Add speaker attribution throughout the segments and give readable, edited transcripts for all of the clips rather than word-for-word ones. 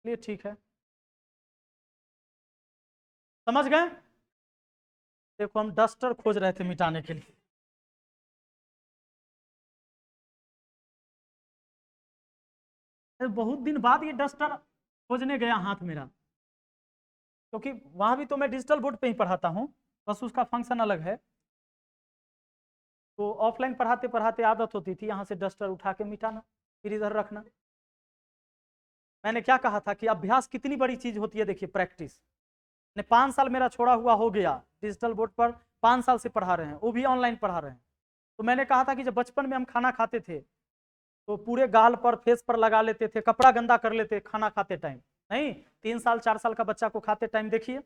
Speaker 1: चलिए ठीक है, समझ गए। देखो हम डस्टर खोज रहे थे मिटाने के लिए। बहुत दिन बाद ये डस्टर खोजने गया हाथ मेरा, क्योंकि वहां भी तो मैं डिजिटल बोर्ड पे ही पढ़ाता हूँ, बस उसका फंक्शन अलग है। तो ऑफलाइन पढ़ाते पढ़ाते आदत होती थी यहाँ से डस्टर उठा के मिटाना, फिर इधर रखना। मैंने क्या कहा था कि अभ्यास कितनी बड़ी चीज होती है, देखिए प्रैक्टिस। ने 5 साल मेरा छोड़ा हुआ हो गया डिजिटल बोर्ड पर, 5 साल से पढ़ा रहे हैं, वो भी ऑनलाइन पढ़ा रहे हैं। तो मैंने कहा था कि जब बचपन में हम खाना खाते थे तो पूरे गाल पर फेस पर लगा लेते थे, कपड़ा गंदा कर लेते खाना खाते टाइम। नहीं, 3 साल 4 साल का बच्चा को खाते टाइम देखिए।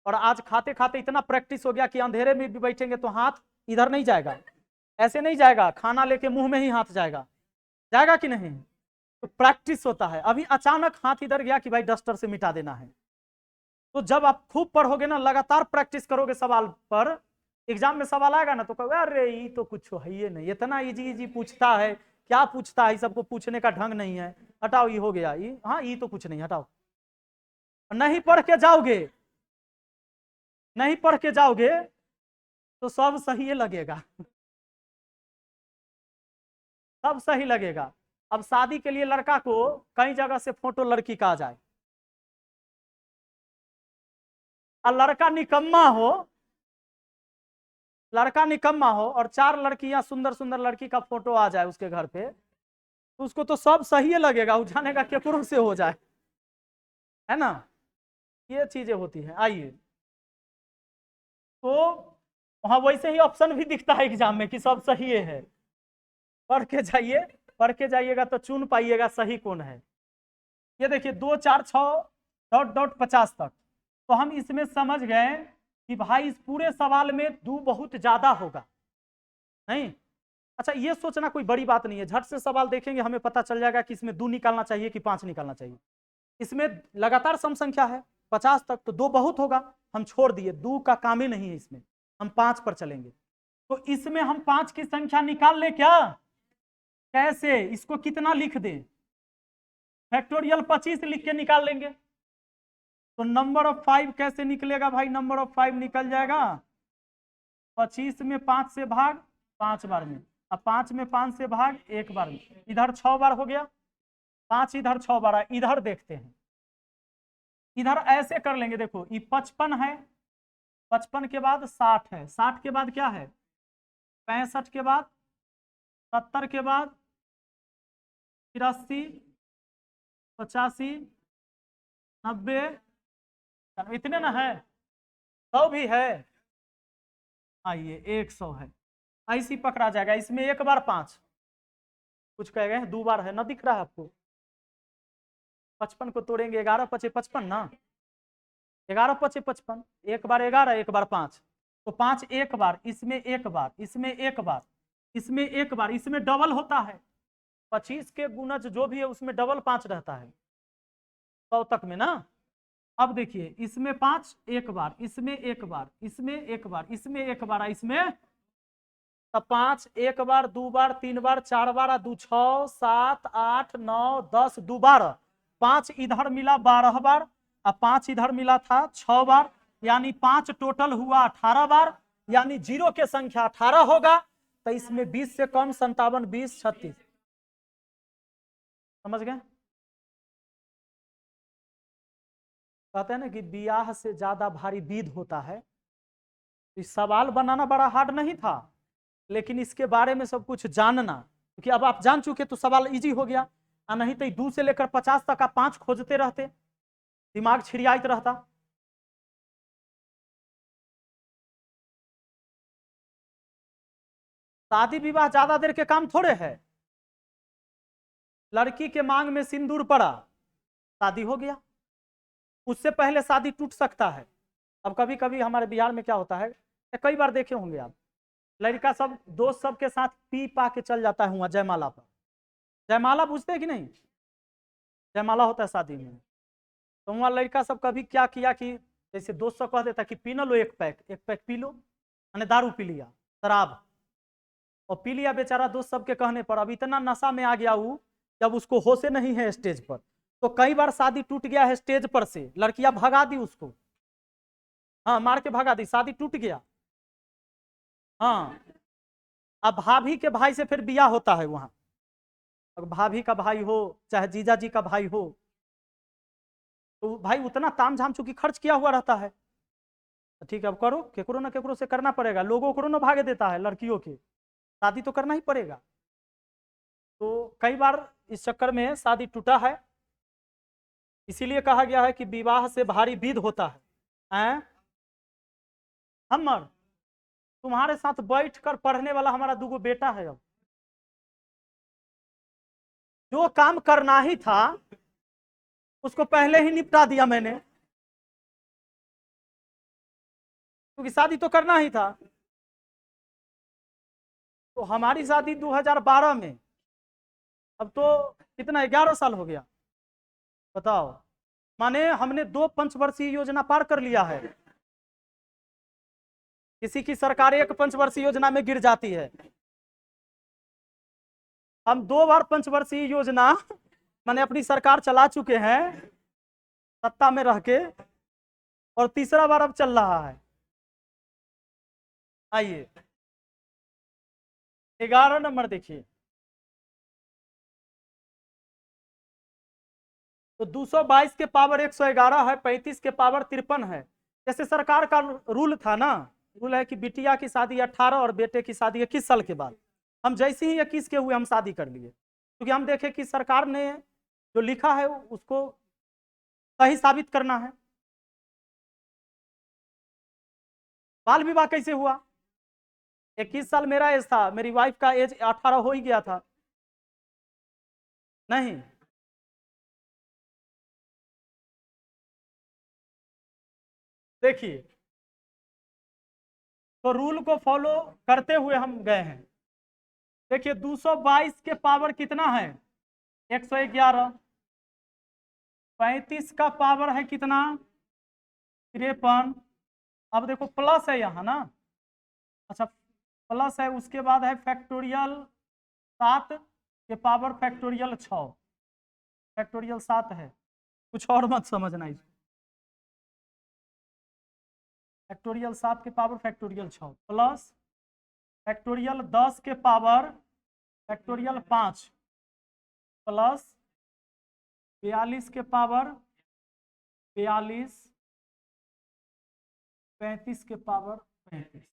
Speaker 1: और आज खाते खाते इतना प्रैक्टिस हो गया कि अंधेरे में भी बैठेंगे तो हाथ इधर नहीं जाएगा, ऐसे नहीं जाएगा, खाना लेके मुंह में ही हाथ जाएगा, जाएगा कि नहीं। तो प्रैक्टिस होता है। अभी अचानक हाथ इधर गया कि भाई डस्टर से मिटा देना है। तो जब आप खूब पढ़ोगे ना, लगातार प्रैक्टिस करोगे सवाल पर, एग्जाम में सवाल आएगा ना तो कहोगे अरे ये तो कुछ है ही नहीं, इतना इजी इजी पूछता है, क्या पूछता है, सबको पूछने का ढंग नहीं है, हटाओ ये हो गया, ये हाँ ये तो कुछ नहीं, हटाओ। नहीं पढ़ के जाओगे, नहीं पढ़ के जाओगे तो सब सही लगेगा, सब सही लगेगा। अब शादी के लिए लड़का को कई जगह से फोटो लड़की का आ जाए, और लड़का निकम्मा हो, लड़का निकम्मा हो और 4 लड़कियां सुंदर सुंदर लड़की का फोटो आ जाए उसके घर पे, तो उसको तो सब सही लगेगा, उठाने का केकरो से हो जाए, है ना। ये चीजें होती हैं। आइए, तो वहां वैसे ही ऑप्शन भी दिखता है एग्जाम में कि सब सही है। पढ़ के जाइए, पढ़ के जाइएगा तो चुन पाइएगा सही कौन है। ये देखिए 2 4 6 ... 50 तक, तो हम इसमें समझ गए कि भाई इस पूरे सवाल में दो बहुत ज्यादा होगा। नहीं, अच्छा ये सोचना कोई बड़ी बात नहीं है, झट से सवाल देखेंगे हमें पता चल जाएगा कि इसमें 2 निकालना चाहिए कि 5 निकालना चाहिए। इसमें लगातार सम संख्या है 50 तक, तो 2 बहुत होगा, हम छोड़ दिए, 2 का काम ही नहीं है इसमें, हम 5 पर चलेंगे। तो इसमें हम 5 की संख्या निकाल ले क्या, कैसे, इसको कितना लिख दें, फैक्टोरियल 25 लिख के निकाल लेंगे। तो नंबर ऑफ 5 कैसे निकलेगा भाई, नंबर ऑफ 5 निकल जाएगा 25 में 5 से भाग 5 बार में, अब 5 में 5 से भाग 1 बार में, इधर 6 बार हो गया, 5 इधर 6 बार। इधर देखते हैं, इधर ऐसे कर लेंगे, देखो ये 55 है, 55 के बाद 60 है, 60 के बाद क्या है 65 के बाद 70 के बाद 83 85 90, इतने ना है, 100 भी है। आइए 100 है, ऐसी पकड़ा जाएगा। इसमें 1 बार 5, कुछ कह गए 2 बार है ना, दिख रहा है आपको। 55 को तोड़ेंगे, 11 पचे 55 ना, 11 पचे 55, 1 बार 11, 1 बार 5, तो 5 1 बार, इसमें 1 बार, इसमें 1 बार, इसमें 1 बार, इसमें डबल होता है। 25 के गुणज जो भी है उसमें डबल 5 रहता है 100 तक में ना। अब देखिए इसमें 5 1 बार, इसमें 1 बार, इसमें 1 बार, इसमें 1 बार, इसमें, तब 5 1 बार 2 बार 3 बार 4 बार 2 6 7 8 9 10 2 बार, 5 इधर मिला 12 बार, अब 5 इधर मिला था 6 बार, यानी 5 टोटल हुआ 18 बार, यानी जीरो के संख्या 18 होगा। तो इसमें 20 से कम 57 20 36, समझ गए। कहते हैं ना कि बियाह से ज्यादा भारी विध होता है। इस सवाल बनाना बड़ा हार्ड नहीं था, लेकिन इसके बारे में सब कुछ जानना, क्योंकि अब आप जान चुके तो सवाल इजी हो गया, और नहीं तो 2 से लेकर 50 तक आप 5 खोजते रहते, दिमाग छिड़ियात रहता। शादी विवाह ज्यादा देर के काम थोड़े है, लड़की के मांग में सिंदूर पड़ा, शादी हो गया, उससे पहले शादी टूट सकता है। अब कभी कभी हमारे बिहार में क्या होता है, कई बार देखे होंगे आप, लड़का सब दोस्त सब के साथ पी पा के चल जाता है वहां जयमाला पर। जयमाला पूछते हैं कि नहीं, जयमाला होता है शादी में, तो वहां लड़का सब कभी क्या किया कि जैसे दोस्त सब कह देता कि पी ना लो 1 पैक पी लो, मैंने दारू पी लिया, शराब, और पी लिया बेचारा दोस्त सबके कहने पर। अब इतना नशा में आ गया वो, जब उसको होशे नहीं है स्टेज पर, तो कई बार शादी टूट गया है स्टेज पर से, लड़कियां भगा दी उसको, हाँ मार के भगा दी, शादी टूट गया। हाँ, अब भाभी के भाई से फिर बियाह होता है वहां, अगर भाभी का भाई हो चाहे जीजा जी का भाई हो, तो भाई उतना ताम झाम चूंकि खर्च किया हुआ रहता है, तो ठीक है अब करो, केकरो ना केकरो से करना पड़ेगा, लोगों को ना भागे देता है लड़कियों के, शादी तो करना ही पड़ेगा। तो कई बार इस चक्कर में शादी टूटा है, इसीलिए कहा गया है कि विवाह से भारी विध होता है। हैं? हमर तुम्हारे साथ बैठ कर पढ़ने वाला हमारा दूगो बेटा है, अब जो काम करना ही था उसको पहले ही निपटा दिया मैंने, क्योंकि शादी तो करना ही था। तो हमारी शादी 2012 में, अब तो कितना 11 साल हो गया, बताओ, माने हमने 2 पंचवर्षीय योजना पार कर लिया है। किसी की सरकार 1 पंचवर्षीय योजना में गिर जाती है, हम 2 बार पंचवर्षीय योजना माने अपनी सरकार चला चुके हैं सत्ता में रह के, और तीसरा बार अब चल रहा है। आइए 11 नंबर देखिए, तो 222 के पावर 111 है, 35 के पावर 53 है। जैसे सरकार का रूल था ना, रूल है कि बिटिया की शादी 18 और बेटे की शादी 21 साल के बाद। हम जैसे ही 21 के हुए हम शादी कर लिए, क्योंकि हम देखे कि सरकार ने जो लिखा है उसको सही साबित करना है। बाल विवाह कैसे हुआ? 21 साल मेरा एज था, मेरी वाइफ का एज 18 हो ही गया था। नहीं, देखिए तो रूल को फॉलो करते हुए हम गए हैं। देखिए 222 के पावर कितना है? 111। 35 का पावर है कितना? 53। अब देखो प्लस है यहाँ ना, अच्छा प्लस है, उसके बाद है फैक्टोरियल 7 के पावर फैक्टोरियल 6, फैक्टोरियल 7 है, कुछ और मत समझना इसको। फैक्टोरियल 7 के पावर फैक्टोरियल 6 प्लस फैक्टोरियल 10 के पावर फैक्टोरियल 5 प्लस 42 के पावर 42, 35 के पावर 35।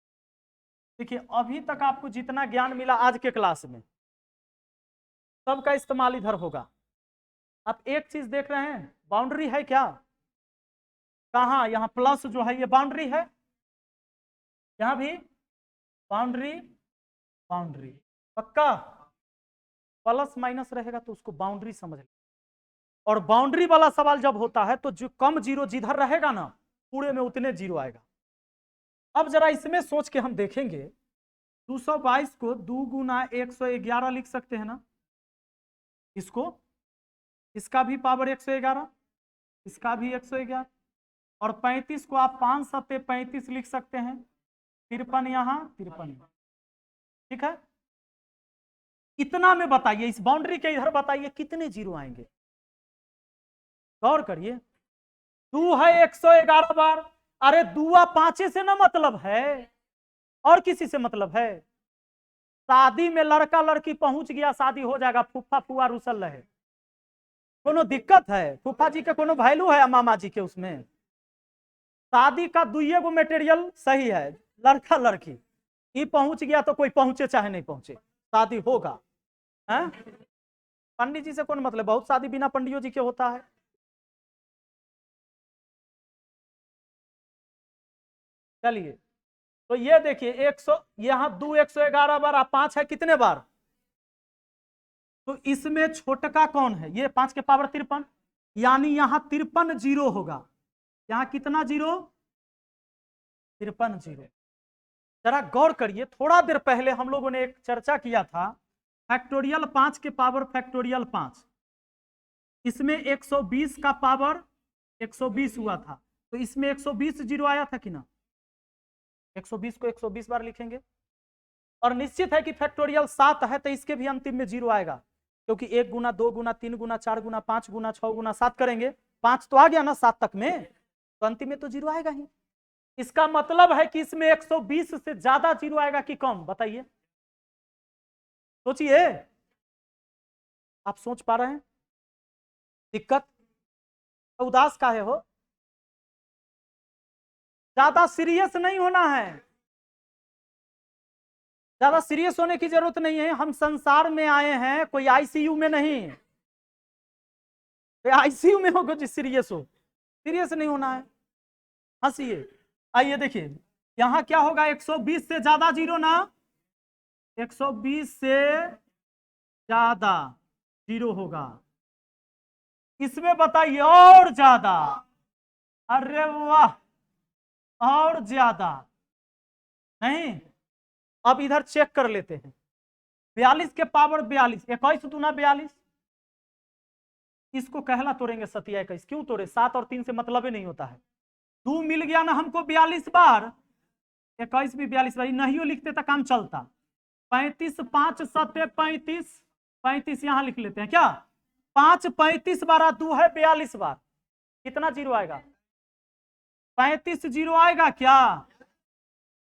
Speaker 1: देखिए अभी तक आपको जितना ज्ञान मिला आज के क्लास में, सबका इस्तेमाल इधर होगा। आप एक चीज देख रहे हैं, बाउंड्री है क्या? कहाँ? यहाँ प्लस जो है ये बाउंड्री है, यहाँ भी बाउंड्री, बाउंड्री पक्का। प्लस माइनस रहेगा तो उसको बाउंड्री समझ लें। और बाउंड्री वाला सवाल जब होता है तो जो कम जीरो जिधर रहेगा ना पूरे में उतने जीरो आएगा। अब जरा इसमें सोच के हम देखेंगे, 222 को 2 गुना 111 लिख सकते हैं ना, इसको, इसका भी पावर 111, इसका भी 111, और 35 को आप 5 सत्ते 35 लिख सकते हैं, 53 यहाँ 53, ठीक है। इतना में बताइए, इस बाउंड्री के इधर बताइए कितने जीरो आएंगे, गौर करिए। 2 है 111 बार, अरे दुआ 5 से ना मतलब है, और किसी से मतलब है? शादी में लड़का लड़की पहुंच गया, शादी हो जाएगा, फूफा फुआ रुसल रहे, कोनो दिक्कत है? फूफा जी के कोनो वैल्यू है मामा जी के उसमें? शादी का 2 गो मटेरियल सही है, लड़का लड़की, ये पहुंच गया तो कोई पहुंचे चाहे नहीं पहुंचे, शादी होगा। हैं? पंडित जी से कौन मतलब? बहुत शादी बिना पंडियों जी के होता है। चलिए तो ये देखिए 100, यहाँ 2 111 बार, आप 5 है कितने बार? तो इसमें छोटका कौन है? ये 5 के पावर 53, यानी यहाँ 53 जीरो होगा। यहाँ कितना जीरो? 53 जीरो। जरा गौर करिए, थोड़ा देर पहले हम लोगों ने एक चर्चा किया था फैक्टोरियल 5 के पावर फैक्टोरियल 5, इसमें 120 का पावर 120 हुआ था, तो इसमें 120 जीरो आया था कि ना? 120 को 120 बार लिखेंगे, और निश्चित है कि फैक्टोरियल 7 है तो इसके भी अंतिम में जीरो आएगा। क्योंकि 1 गुना 2 गुना 3 गुना 4 गुना 5 गुना 6 गुना 7 करेंगे, 5 तो आ गया ना 7 तक में, तो अंतिम में तो 0 आएगा ही। इसका मतलब है कि इसमें 120 से ज्यादा 0 आएगा कि कम, बताइए, सोचिए। आप सोच पा रहे हैं दिक्कत? उदास का है हो, ज्यादा सीरियस नहीं होना है, ज्यादा सीरियस होने की जरूरत नहीं है। हम संसार में आए हैं, कोई आईसीयू में नहीं। आईसीयू में होगा जो सीरियस हो, सीरियस नहीं होना है, हंसिए। आइए देखिए, यहां क्या होगा, 120 से ज्यादा 0 ना, 120 से ज्यादा 0 होगा। इसमें बताइए और ज्यादा, अरे वाह, और ज्यादा नहीं। अब इधर चेक कर लेते हैं, 42 के पावर 42, 21 दूना 42, इसको कहला तोड़ेंगे सतिया 21, क्यों तोड़े, 7 और 3 से मतलब ही नहीं होता है। 2 मिल गया ना हमको 42 बार, 21 भी 42 बार, नहीं लिखते तो काम चलता। 35 5 7 35, 35 यहां लिख लेते हैं क्या, 5 35 बार 2 है 42 बार, कितना 0 आएगा, 35 0 आएगा क्या।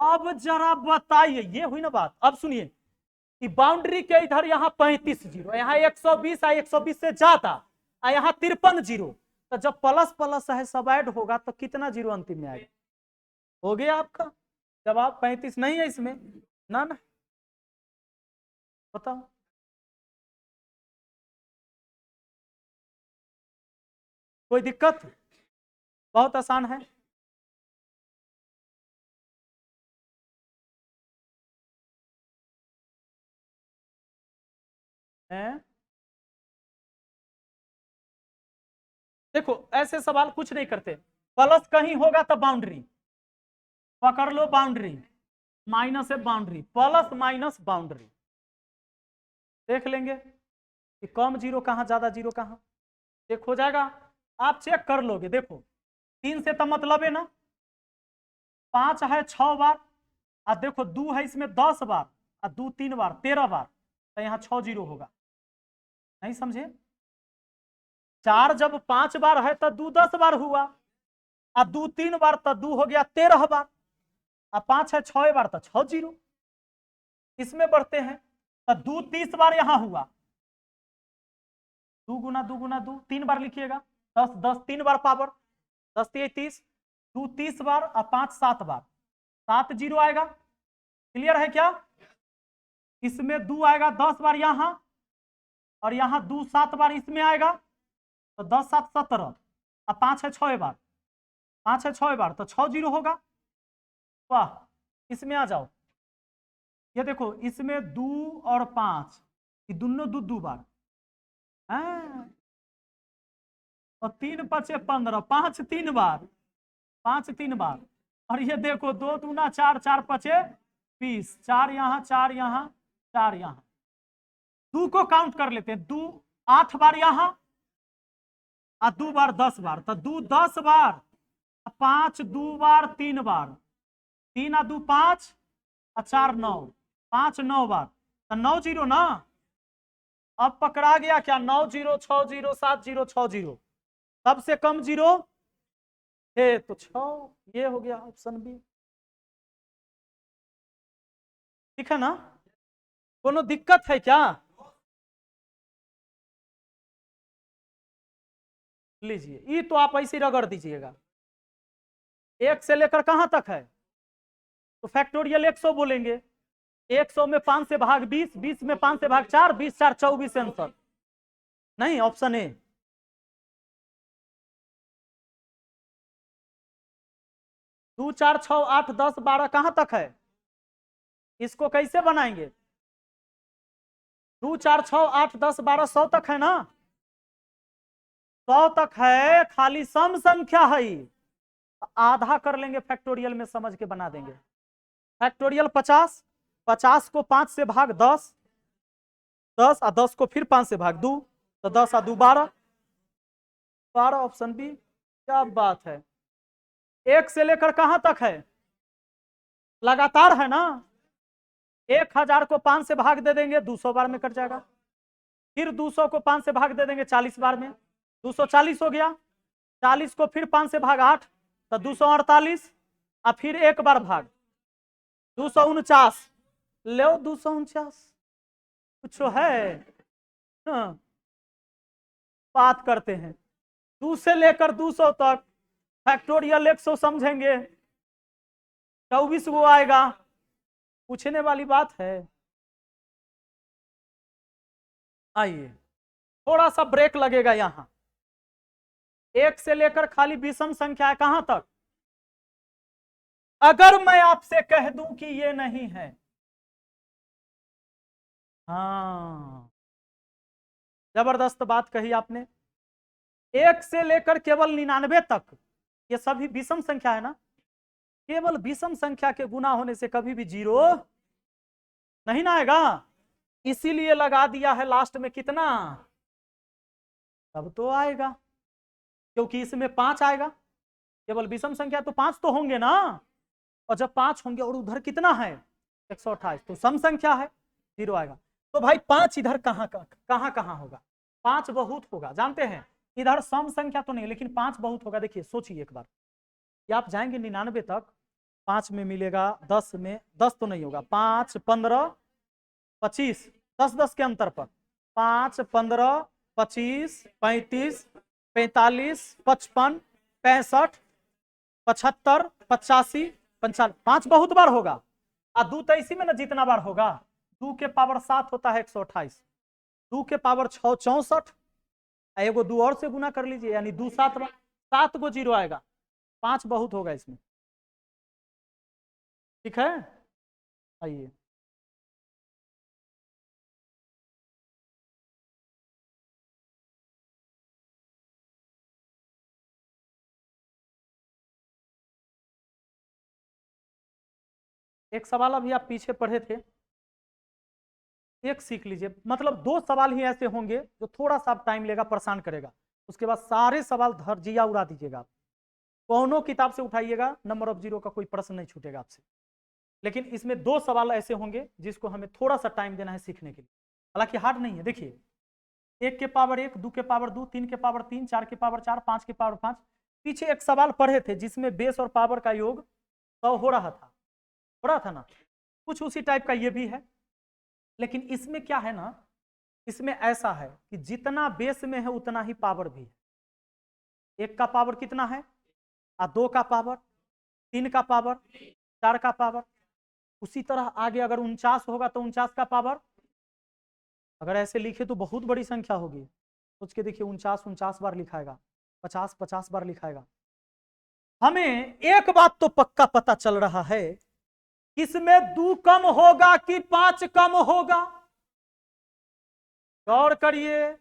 Speaker 1: अब जरा बताइए, ये हुई ना बात। अब सुनिए कि बाउंड्री के इधर यहाँ 35 0, यहाँ 120 120 से ज्यादा, यहाँ 53 0, तो जब प्लस प्लस है सब ऐड होगा तो कितना 0 अंतिम में आएगा। हो गया आपका जवाब, 35 नहीं है इसमें ना, ना बताओ। कोई दिक्कत, बहुत आसान है। देखो ऐसे सवाल कुछ नहीं करते, प्लस कहीं होगा तो बाउंड्री पकड़ लो, बाउंड्री माइनस है बाउंड्री, प्लस माइनस बाउंड्री, देख लेंगे कि कम 0 कहां ज्यादा 0 कहां, चेक हो जाएगा, आप चेक कर लोगे। देखो 3 से तो मतलब है ना, 5 है 6 बार, और देखो 2 है इसमें 10 बार, और 2 3 बार 13 बार, तो यहाँ 6 0 होगा, नहीं समझे। 4 जब 5 बार है तो 2 10 बार हुआ, और 2 3 बार तो 2 हो गया 13 बार, और 5 है 6 बार तो 6 0, इसमें बढ़ते हैं तो 2 30 बार यहां हुआ, 2 गुना 2 गुना 2 3 बार लिखिएगा, 10 10 3 बार पावर, 10 30, 2 30 बार और 5 7 बार, 7 0 आएगा, क्लियर है क्या। इसमें 2 आएगा 10 बार यहां, और यहां 2 7 बार इसमें आएगा, तो 10 7 17, और 5 है 6 बार, 5 है 6 बार तो 6 0 होगा। वाह, इसमें आ जाओ, ये देखो इसमें 2 और 5, ये दोनों 2 2 बार, और 3 5 15, 5 3 बार, 5 3 बार, और ये देखो 2 दूना 4 4 5 20, 4 यहाँ 4 यहाँ 4 यहाँ, 2 को काउंट कर लेते हैं, 2 8 बार यहाँ, और 2 बार 10 बार, तो 2 10 बार, 5 2 बार 3 बार, 3 2 5, और 4 9, 5 9 बार, तो 9 0 ना। अब पकड़ा गया क्या, 9 0 6 0 7 0 6 0, सबसे कम 0 है तो 6, ये हो गया ऑप्शन बी, ठीक है ना। कोनो दिक्कत है क्या, लीजिए, ये तो आप ऐसे रगड़ दीजिएगा, 1 से लेकर कहां तक है, तो फैक्टोरियल 100 बोलेंगे, 100 में 5 से भाग 20, 20 में 5 से भाग 4, 20 4 24 आंसर, नहीं ऑप्शन ए। 2 4 6 8 10 12 कहां तक है, इसको कैसे बनाएंगे, 2 4 6 8 10 12 100 तक है ना, 100 तक है, खाली सम संख्या है, आधा कर लेंगे फैक्टोरियल में, समझ के बना देंगे। फैक्टोरियल 50, 50 को 5 से भाग 10, 10 और 10 को फिर 5 से भाग 2, तो 10 और 2 12, 12 ऑप्शन बी, क्या बात है। 1 से लेकर कहां तक है, लगातार है ना, 1000 को 5 से भाग दे देंगे, 200 बार में कट जाएगा, फिर 200 को 5 से भाग दे देंगे 40 बार में, 240 हो गया। 40 को फिर 5 से भाग 8 तो 248, और फिर एक बार भाग 249, ले 249 कुछ है। हाँ। बात करते हैं 2 से लेकर 200 तक फैक्टोरियल 100 समझेंगे, 24 वो आएगा, पूछने वाली बात है। आइए थोड़ा सा ब्रेक लगेगा यहां। 1 से लेकर खाली विषम संख्या है कहां तक? अगर मैं आपसे कह दूं कि ये नहीं है, हाँ जबरदस्त बात कही आपने। 1 से लेकर केवल 99 तक ये सभी विषम संख्या है ना, केवल विषम संख्या के गुना होने से कभी भी 0 नहीं ना आएगा, इसीलिए लगा दिया है लास्ट में कितना, तब तो आएगा, क्योंकि इसमें 5 आएगा, केवल विषम संख्या तो 5 तो होंगे ना, और जब 5 होंगे और उधर कितना है 128, तो सम संख्या है, 0 आएगा। तो भाई 5 इधर कहां कहां होगा? 5 बहुत होगा, जानते हैं इधर सम संख्या तो नहीं, लेकिन 5 बहुत होगा। देखिए सोचिए एक बार, कि आप जाएंगे 99 तक, 5 में मिलेगा 10 में, 10 तो नहीं होगा, 5 15 25, 10 के अंतर पर 5 15 25 35 45 55 65 75 85 95, 5 बहुत बार होगा, और 2 तो इसी में ना जितना बार होगा, 2 के पावर 7 होता है 128, 2 के पावर 6 64, एगो 2 और से गुना कर लीजिए, यानी 2 7 बार, 7 को 0 आएगा, 5 बहुत होगा इसमें, ठीक है। आइए एक सवाल अभी आप पीछे पढ़े थे, एक सीख लीजिए, मतलब 2 सवाल ही ऐसे होंगे जो थोड़ा सा टाइम लेगा, परेशान करेगा, उसके बाद सारे सवाल धरजिया उड़ा दीजिएगा आप, कौनों किताब से उठाइएगा, नंबर ऑफ 0 का कोई प्रश्न नहीं छूटेगा आपसे। लेकिन इसमें 2 सवाल ऐसे होंगे जिसको हमें थोड़ा सा टाइम देना है सीखने के लिए, हालांकि हार्ड नहीं है। देखिए 1 के पावर 1, 2 के पावर 2, 3 के पावर 3, 4 के पावर 4, 5 के पावर 5, पीछे एक सवाल पढ़े थे जिसमें बेस और पावर का योग 100 हो रहा था ना, कुछ उसी टाइप का ये भी है, लेकिन इसमें क्या है ना, इसमें ऐसा है कि जितना बेस में है उतना ही पावर भी है। 1 का पावर कितना है, 2 का पावर, 3 का पावर, 4 का पावर, उसी तरह आगे अगर 49 होगा तो 49 का पावर, अगर ऐसे लिखे तो बहुत बड़ी संख्या होगी, सोच के देखिए 49 बार लिखाएगा, 50 बार लिखाएगा। हमें एक बात तो पक्का पता चल रहा है, इसमें 2 कम होगा कि 5 कम होगा, गौर करिए,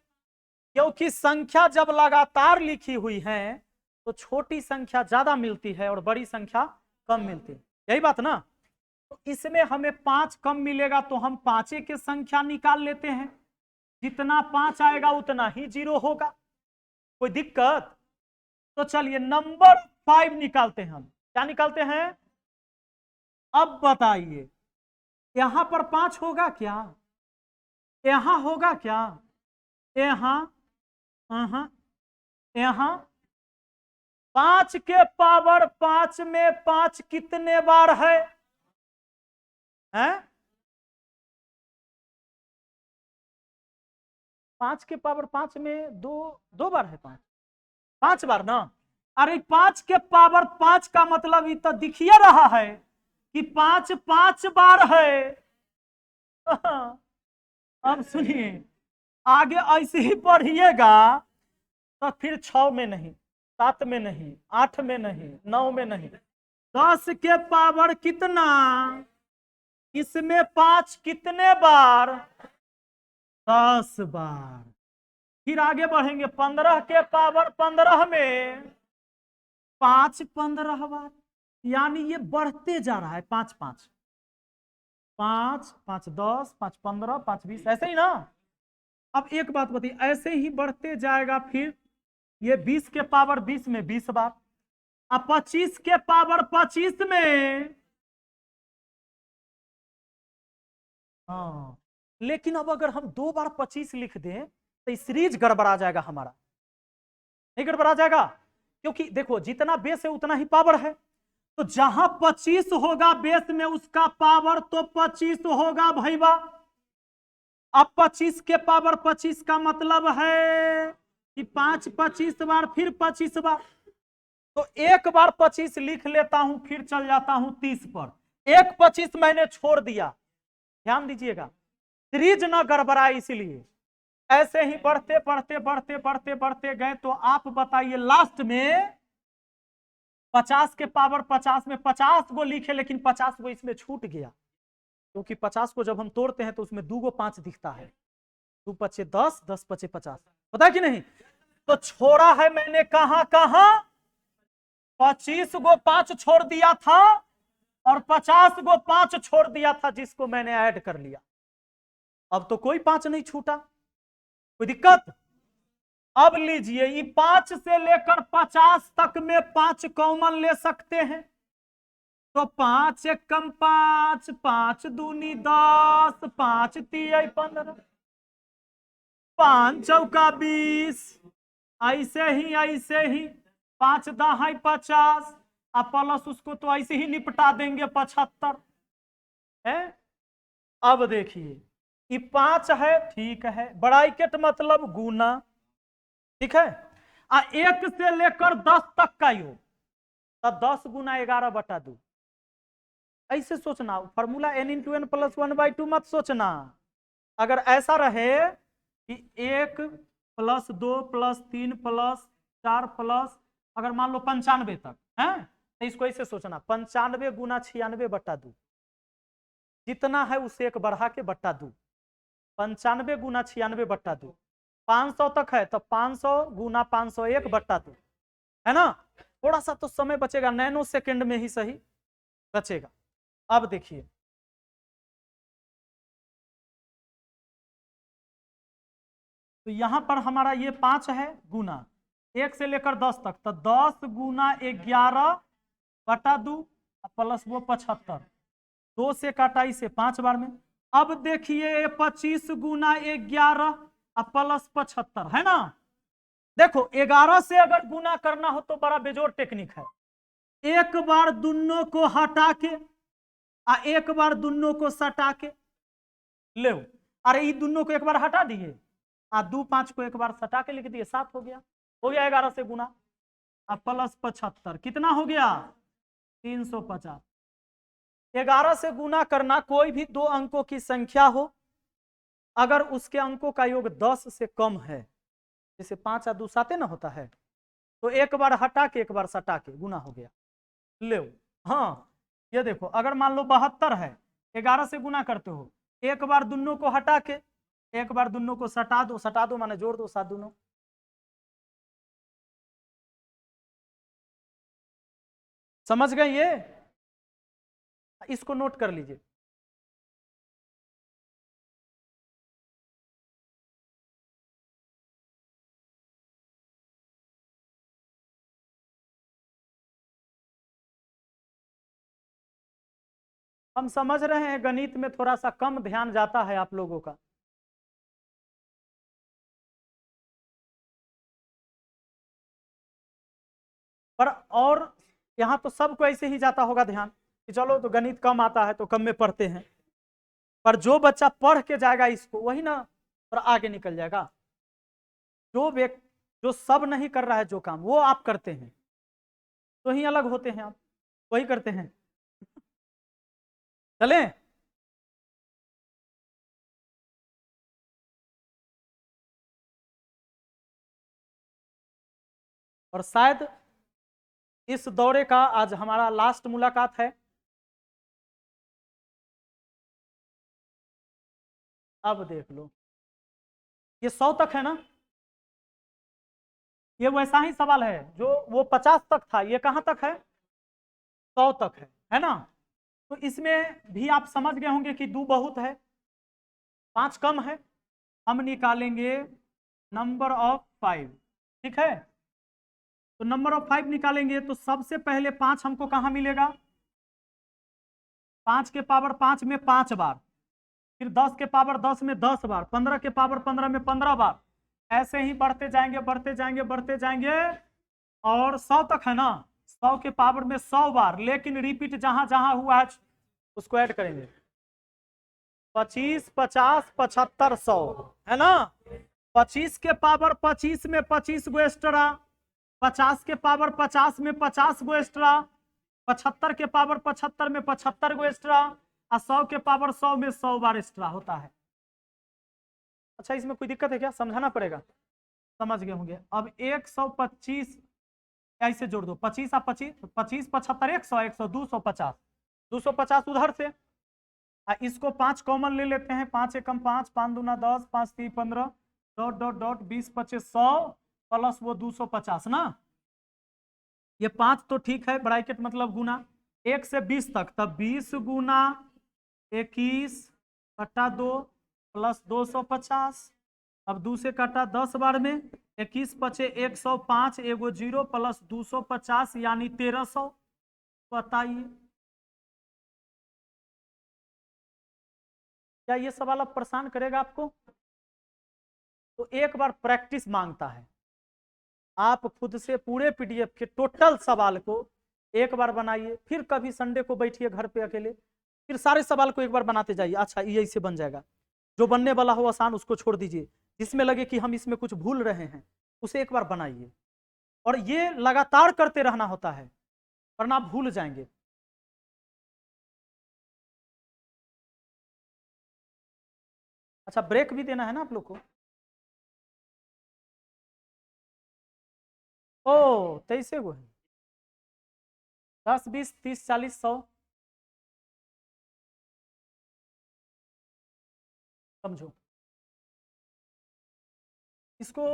Speaker 1: क्योंकि संख्या जब लगातार लिखी हुई है तो छोटी संख्या ज्यादा मिलती है और बड़ी संख्या कम मिलती है, यही बात ना। तो इसमें हमें 5 कम मिलेगा तो हम 5 की संख्या निकाल लेते हैं, जितना 5 आएगा उतना ही 0 होगा, कोई दिक्कत? तो चलिए नंबर 5 निकालते हैं हम, क्या निकालते हैं? अब बताइए यहां पर 5 होगा क्या, यहां होगा क्या, यहां यहां 5 के पावर 5 में 5 कितने बार है, हैं? 5 के पावर 5 में दो बार है, 5 बार ना। अरे 5 के पावर 5 का मतलब ये तो दिखिए रहा है कि 5 5 बार है। अब सुनिए, आगे ऐसे ही पढ़िएगा तो फिर 6 में नहीं, 7 में नहीं, 8 में नहीं, 9 में नहीं, 10 के पावर कितना, इसमें 5 कितने बार, 10 बार। फिर आगे बढ़ेंगे 15 के पावर 15 में 5 15 बार, यानी ये बढ़ते जा रहा है, 5 5 5 5 10 5 15 5 20, ऐसे ही ना। अब एक बात बताइए, ऐसे ही बढ़ते जाएगा, फिर ये 20 के पावर 20 में 20 बार, अब 25 के पावर 25 में, हाँ लेकिन अब अगर हम 2 बार 25 लिख दें तो इस सीरीज गड़बड़ा जाएगा हमारा, नहीं गड़बड़ा जाएगा? क्योंकि देखो जितना बेस है उतना ही पावर है, तो जहां 25 होगा बेस में उसका पावर तो 25 होगा भैया। अब 25 के पावर 25 का मतलब है कि 5 25 बार फिर 25 बार, तो एक बार 25 लिख लेता हूं फिर चल जाता हूं 30 पर, एक 25 मैंने छोड़ दिया, ध्यान दीजिएगा सीरीज न गड़बड़ाए, इसलिए ऐसे ही बढ़ते बढ़ते बढ़ते बढ़ते बढ़ते गए। तो आप बताइए लास्ट में 50 के पावर 50 में 50 गो लिखे, लेकिन 50 गो इसमें छूट गया, क्योंकि 50 को जब हम तोड़ते हैं तो उसमें 2 गो 5 दिखता है, 2 पचे 10, 10 पचे 50, पता है कि नहीं? तो छोड़ा है मैंने कहां कहां, 25 गो 5 छोड़ दिया था और 50 गो 5 छोड़ दिया था, जिसको मैंने ऐड कर लिया। अब तो कोई 5 नहीं छूटा, कोई दिक्कत? अब लीजिए ये 5 से लेकर 50 तक में 5 कॉमन ले सकते हैं, तो 5 एक कम 5, 5 दूनी 10, 5 तिया 15, 5 चौका 20, ऐसे ही 5 दहाई 50, अब प्लस उसको तो ऐसे ही निपटा देंगे 75 है। अब देखिए ये 5 है, ठीक है, ब्रैकेट मतलब गुना, ठीक है, 1 से लेकर 10 तक का योग, तो 10 गुना 11/2, ऐसे सोचना, फॉर्मूला n × n + 1/2 मत सोचना। अगर ऐसा रहे कि 1 + 2 + 3 + 4 प्लस अगर मान लो 95 तक है, तो इसको ऐसे सोचना 95 गुना 96/2, जितना है उसे एक बढ़ा के बट्टा 2, 95 गुना 96/2, 500 तक है तो 500 गुना 501/2, है ना? थोड़ा सा तो समय बचेगा, नैनो सेकंड में ही सही बचेगा। अब देखिए तो यहां पर हमारा ये 5 है गुना 1 से लेकर 10 तक, तो 10 गुना 11/2 प्लस वो 75, 2 से काटा इसे 5 बार में। अब देखिए 25 गुना 11 प्लस 75, है ना? देखो 11 से अगर गुना करना हो तो बड़ा बेजोड़ टेक्निक है, एक बार दोनों को हटा के एक बार दोनों को सटा के ले, अरे ये दोनों को एक बार हटा दिए, 2 5 को एक बार सटा के लिख दिए, 7 हो गया 11 से गुना, अब प्लस 75 कितना हो गया 350। 11 से गुना करना, कोई भी 2 अंकों की संख्या हो, अगर उसके अंकों का योग 10 से कम है, जैसे 5 और 2 7 ना होता है, तो एक बार हटा के एक बार सटा के गुना हो गया, ले। हाँ ये देखो अगर मान लो 72 है, 11 से गुना करते हो, एक बार दोनों को हटा के एक बार दोनों को सटा दो माने जोड़ दो, 7 दोनों, समझ गए? ये इसको नोट कर लीजिए। हम समझ रहे हैं गणित में थोड़ा सा कम ध्यान जाता है आप लोगों का, पर और यहाँ तो सबको ऐसे ही जाता होगा ध्यान कि चलो तो गणित कम आता है तो कम में पढ़ते हैं, पर जो बच्चा पढ़ के जाएगा इसको वही ना पर आगे निकल जाएगा। जो सब नहीं कर रहा है जो काम वो आप करते हैं तो ही अलग होते हैं, आप वही करते हैं। चले और शायद इस दौरे का आज हमारा लास्ट मुलाकात है। अब देख लो ये 100 तक है ना, ये वैसा ही सवाल है जो वो 50 तक था, ये कहां तक है 100 तक है ना? तो इसमें भी आप समझ गए होंगे कि 2 बहुत है 5 कम है, हम निकालेंगे नंबर ऑफ 5, ठीक है? तो नंबर ऑफ 5 निकालेंगे तो सबसे पहले 5 हमको कहां मिलेगा, 5 के पावर 5 में 5 बार, फिर 10 के पावर 10 में 10 बार, 15 के पावर 15 में 15 बार, ऐसे ही बढ़ते जाएंगे बढ़ते जाएंगे बढ़ते जाएंगे और 100 तक है ना। 100 के पावर में 100 बार, लेकिन रिपीट जहां जहां हुआ है उसको ऐड करेंगे। 25, 50, 75, 100 है ना। 25 के पावर 25 में 25 गो एक्स्ट्रा, 50 के पावर 50 में 50 गो एक्स्ट्रा, 75 के पावर 75 में 75 गो एक्स्ट्रा, और 100 के पावर 100 में 100 बार एक्स्ट्रा होता है। अच्छा, इसमें कोई दिक्कत है क्या? समझाना पड़ेगा। समझ गए होंगे। अब 125 ऐसे जोड़ दो, 25 और 25, 25, 75, 100, 100, 250, 250 उधर से। इसको 5 कॉमन ले लेते हैं, 5 एकम 5, 5 दूना 10, 5 3 15, डॉट डॉट डॉट 20 25 100 प्लस वो 250 ना। ये 5 तो ठीक है, ब्रैकेट मतलब गुना 1 से 20 तक, तब 20 गुना 21 कटा 2 प्लस 250। अब 2 से कटा 10 बार में, 21 पचे 105, एगो 0 प्लस 250 यानी 1300। बताइए क्या ये सवाल अब परेशान करेगा आपको? तो एक बार प्रैक्टिस मांगता है। आप खुद से पूरे पीडीएफ के टोटल सवाल को एक बार बनाइए, फिर कभी संडे को बैठिए घर पे अकेले, फिर सारे सवाल को एक बार बनाते जाइए। अच्छा ये ऐसे बन जाएगा। जो बनने वाला हो आसान उसको छोड़ दीजिए, जिसमें लगे कि हम इसमें कुछ भूल रहे हैं उसे एक बार बनाइए। और ये लगातार करते रहना होता है, वरना आप भूल जाएंगे। अच्छा, ब्रेक भी देना है ना आप लोग को। ओ 23 गो है। 10 20 30 40 100 समझो इसको।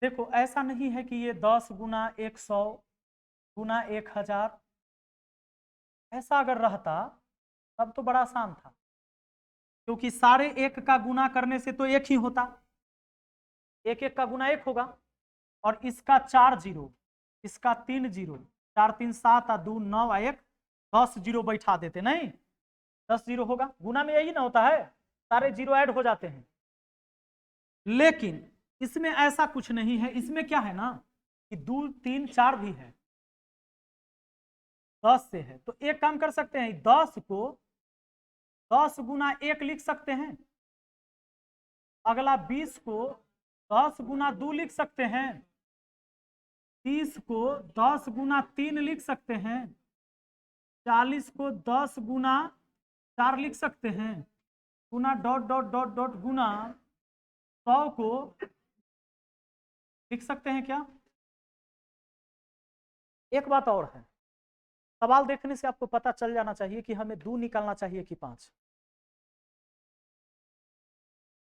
Speaker 1: देखो ऐसा नहीं है कि ये 10 गुना 100 गुना 1000, ऐसा अगर रहता तब तो बड़ा आसान था, क्योंकि सारे एक का गुना करने से तो एक ही होता, एक एक का गुना एक होगा, और इसका 4 जीरो, इसका 3 जीरो, 4 3 7 और 2 9 और 1 10 जीरो बैठा देते, नहीं 10 जीरो होगा। गुना में यही ना होता है, सारे जीरो ऐड हो जाते हैं। लेकिन इसमें ऐसा कुछ नहीं है। इसमें क्या है ना कि 2 3 4 भी है, 10 से है, तो एक काम कर सकते हैं, 10 को 10 गुना 1 लिख सकते हैं। अगला 20 को 10 गुना 2 लिख सकते हैं। 30 को 10 गुना 3 लिख सकते हैं। 40 को 10 गुना 4 लिख सकते हैं। गुना डॉट डॉट डॉट डॉट गुना 100 को लिख सकते हैं क्या? एक बात और है, सवाल देखने से आपको पता चल जाना चाहिए कि हमें 2 निकालना चाहिए कि 5।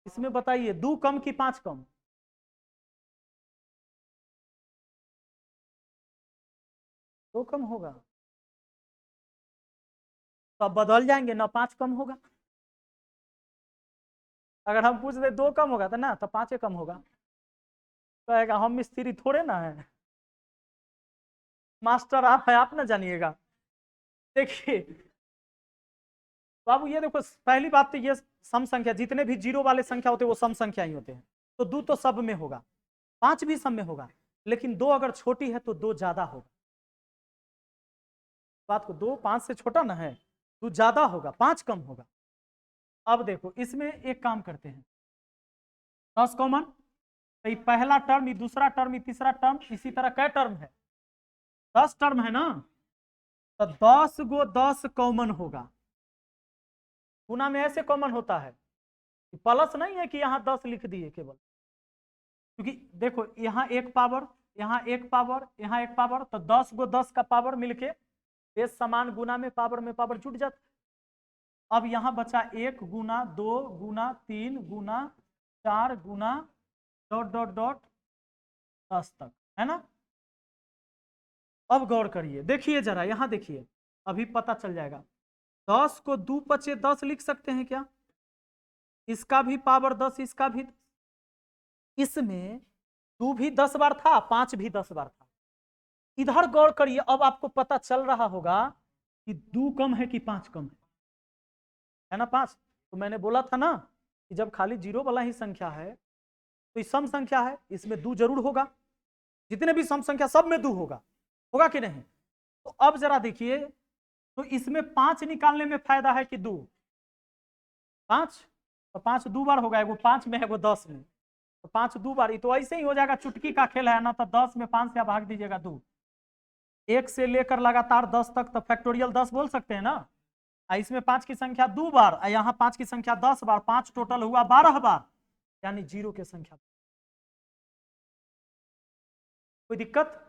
Speaker 1: इसमें बताइए 2 कम कि 5 कम? 2 कम होगा, तो अब बदल जाएंगे ना, 5 कम होगा। अगर हम पूछ दे 2 कम होगा तो ना, तो 5 कम होगा। कहेगा हम मिस्त्री थोड़े ना है, मास्टर आप है, आप ना जानिएगा। देखिए बाबू, ये देखो पहली बात तो ये सम संख्या, जितने भी जीरो वाले संख्या होते हैं वो सम संख्या ही होते हैं, तो 2 तो सब में होगा, 5 भी सब में होगा, लेकिन 2 अगर छोटी है तो 2 ज्यादा होगा। बात को 2 5 से छोटा ना है, 2 ज्यादा होगा, 5 कम होगा। अब देखो इसमें एक काम करते हैं, 10 कॉमन, तो पहला टर्म, दूसरा टर्म, तीसरा टर्म, इसी तरह कै टर्म है? 10 टर्म है ना, तो 10 गो 10 कॉमन होगा। गुना में ऐसे कॉमन होता है, प्लस नहीं है कि यहाँ 10 लिख दिए केवल, क्योंकि देखो यहाँ एक पावर, यहाँ एक पावर, यहाँ एक पावर, तो 10 गो 10 का पावर मिलके बेस समान, गुना में पावर जुट जाता। अब यहाँ बचा 1 गुना 2 गुना 3 गुना 4 गुना डॉट डॉट डॉट 10 तक, है ना। अब गौर करिए, देखिए जरा यहाँ देखिए, अभी पता चल जाएगा। 10 को 2 पचे 10 लिख सकते हैं क्या? इसका भी पावर 10, इसका भी। इसमें 2 भी 10 बार था, 5 भी 10 बार था। इधर गौर करिए, अब आपको पता चल रहा होगा कि 2 कम है कि 5 कम है ना? 5। तो मैंने बोला था ना कि जब खाली जीरो वाला ही संख्या है तो सम संख्या है, इसमें 2 जरूर होगा, जितने भी सम संख्या सब में 2 होगा, होगा कि नहीं। तो अब जरा देखिए, तो इसमें 5 निकालने में फायदा है कि 2? 5, तो 5 2 बार होगा, वो 5 में है वो 10 में, तो 5 2 बार, तो ऐसे ही हो जाएगा, चुटकी का खेल है ना, तो 10 में 5 से भाग दीजिएगा 2, 1 से लेकर लगातार 10 तक, तो फैक्टोरियल 10 बोल सकते हैं ना। इसमें 5 की संख्या 2 बार, यहाँ 5 की संख्या 10 बार, 5 टोटल हुआ 12 बार, यानी जीरो की संख्या। कोई दिक्कत?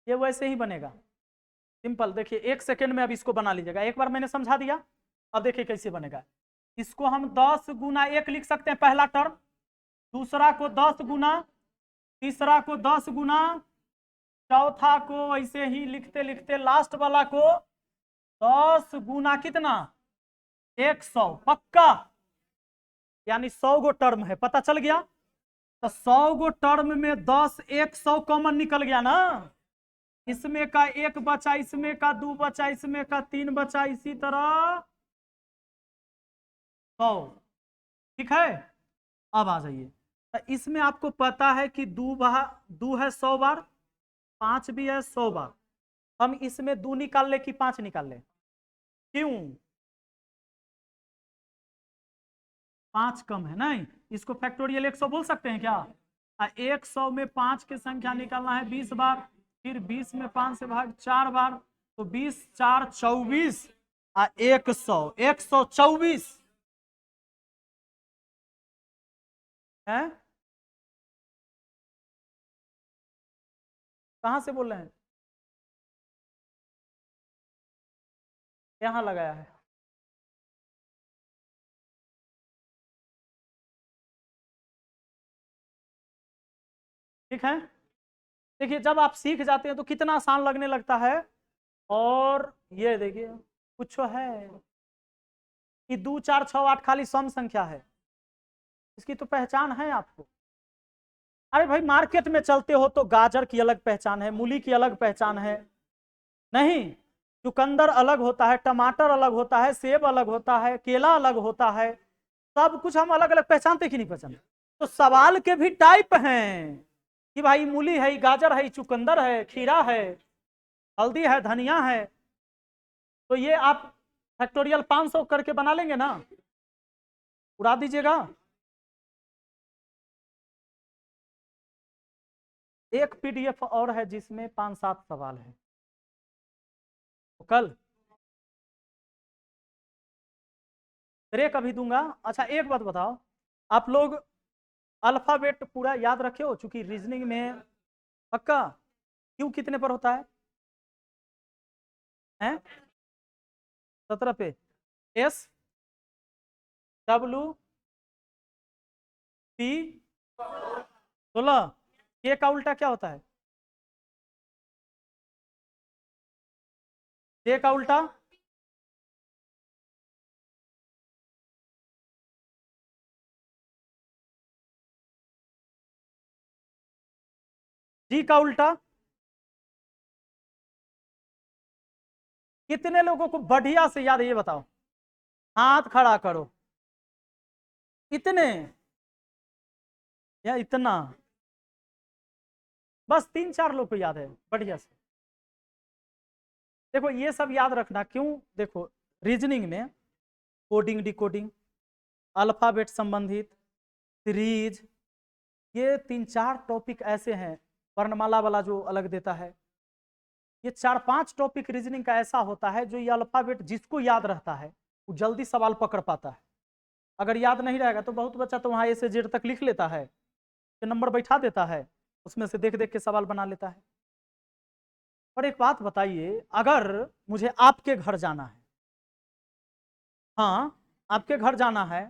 Speaker 1: ये वैसे ही बनेगा, सिंपल। देखिए 1 सेकेंड में अब इसको बना लीजिएगा, एक बार मैंने समझा दिया। अब देखिए कैसे बनेगा, इसको हम 10 गुना 1 लिख सकते हैं, पहला टर्म, दूसरा को 10 गुना, तीसरा को 10 गुना, चौथा को ऐसे ही लिखते लिखते लास्ट वाला को 10 गुना कितना, 100, पक्का, यानी 100 गो टर्म है, पता चल गया। तो 100 गो टर्म में 10 100 कॉमन निकल गया ना, इसमें का 1 बचा, इसमें का 2 बचा, इसमें का 3 बचा, इसी तरह 100, ठीक है। अब आ जाइए, तो इसमें आपको पता है कि 2 है 100 बार, 5 भी है 100 बार, हम इसमें 2 निकाल ले कि 5 निकाल ले, क्यों? 5 कम है नहीं, इसको फैक्टोरियल 100 बोल सकते हैं क्या? 100 में 5 की संख्या निकालना है 20 बार, फिर 20 में 5 से भाग 4 बार, तो 20 4 24, 100 124 है। कहां से बोल रहे हैं? यहां लगाया है, ठीक है। देखिए जब आप सीख जाते हैं तो कितना आसान लगने लगता है। और ये देखिए कुछ है कि 2 4 6 8 खाली सम संख्या है, इसकी तो पहचान है आपको। अरे भाई मार्केट में चलते हो तो गाजर की अलग पहचान है, मूली की अलग पहचान है, नहीं, चुकंदर अलग होता है, टमाटर अलग होता है, सेब अलग होता है, केला अलग होता है, सब कुछ हम अलग अलग पहचानते कि नहीं पहचानते। तो सवाल के भी टाइप हैं कि भाई मूली है, गाजर है, चुकंदर है, खीरा है, हल्दी है, धनिया है। तो ये आप फैक्टोरियल 500 करके बना लेंगे ना, उड़ा दीजिएगा। एक पीडीएफ और है जिसमें 5-7 सवाल है, तो कल ब्रेक अभी दूंगा। अच्छा एक बात बताओ, आप लोग अल्फाबेट पूरा याद रखे हो, चूंकि रीजनिंग में पक्का क्यों कितने पर होता है? 17 पे, एस डब्ल्यू पी 16, के का उल्टा क्या होता है? जे का उल्टा जी का उल्टा। कितने लोगों को बढ़िया से याद है ये बताओ, हाथ खड़ा करो। इतने या इतना? बस 3-4 लोग को याद है बढ़िया से। देखो ये सब याद रखना, क्यों? देखो रीजनिंग में कोडिंग डिकोडिंग, अल्फाबेट संबंधित, सीरीज, ये 3-4 टॉपिक ऐसे हैं, वर्णमाला वाला जो अलग देता है, ये 4-5 टॉपिक रीजनिंग का ऐसा होता है जो ये अल्फाबेट जिसको याद रहता है वो जल्दी सवाल पकड़ पाता है। अगर याद नहीं रहेगा तो बहुत बच्चा तो वहाँ ए से जेड तक लिख लेता है, तो नंबर बैठा देता है, उसमें से देख देख के सवाल बना लेता है। और एक बात बताइए, अगर मुझे आपके घर जाना है, हाँ आपके घर जाना है,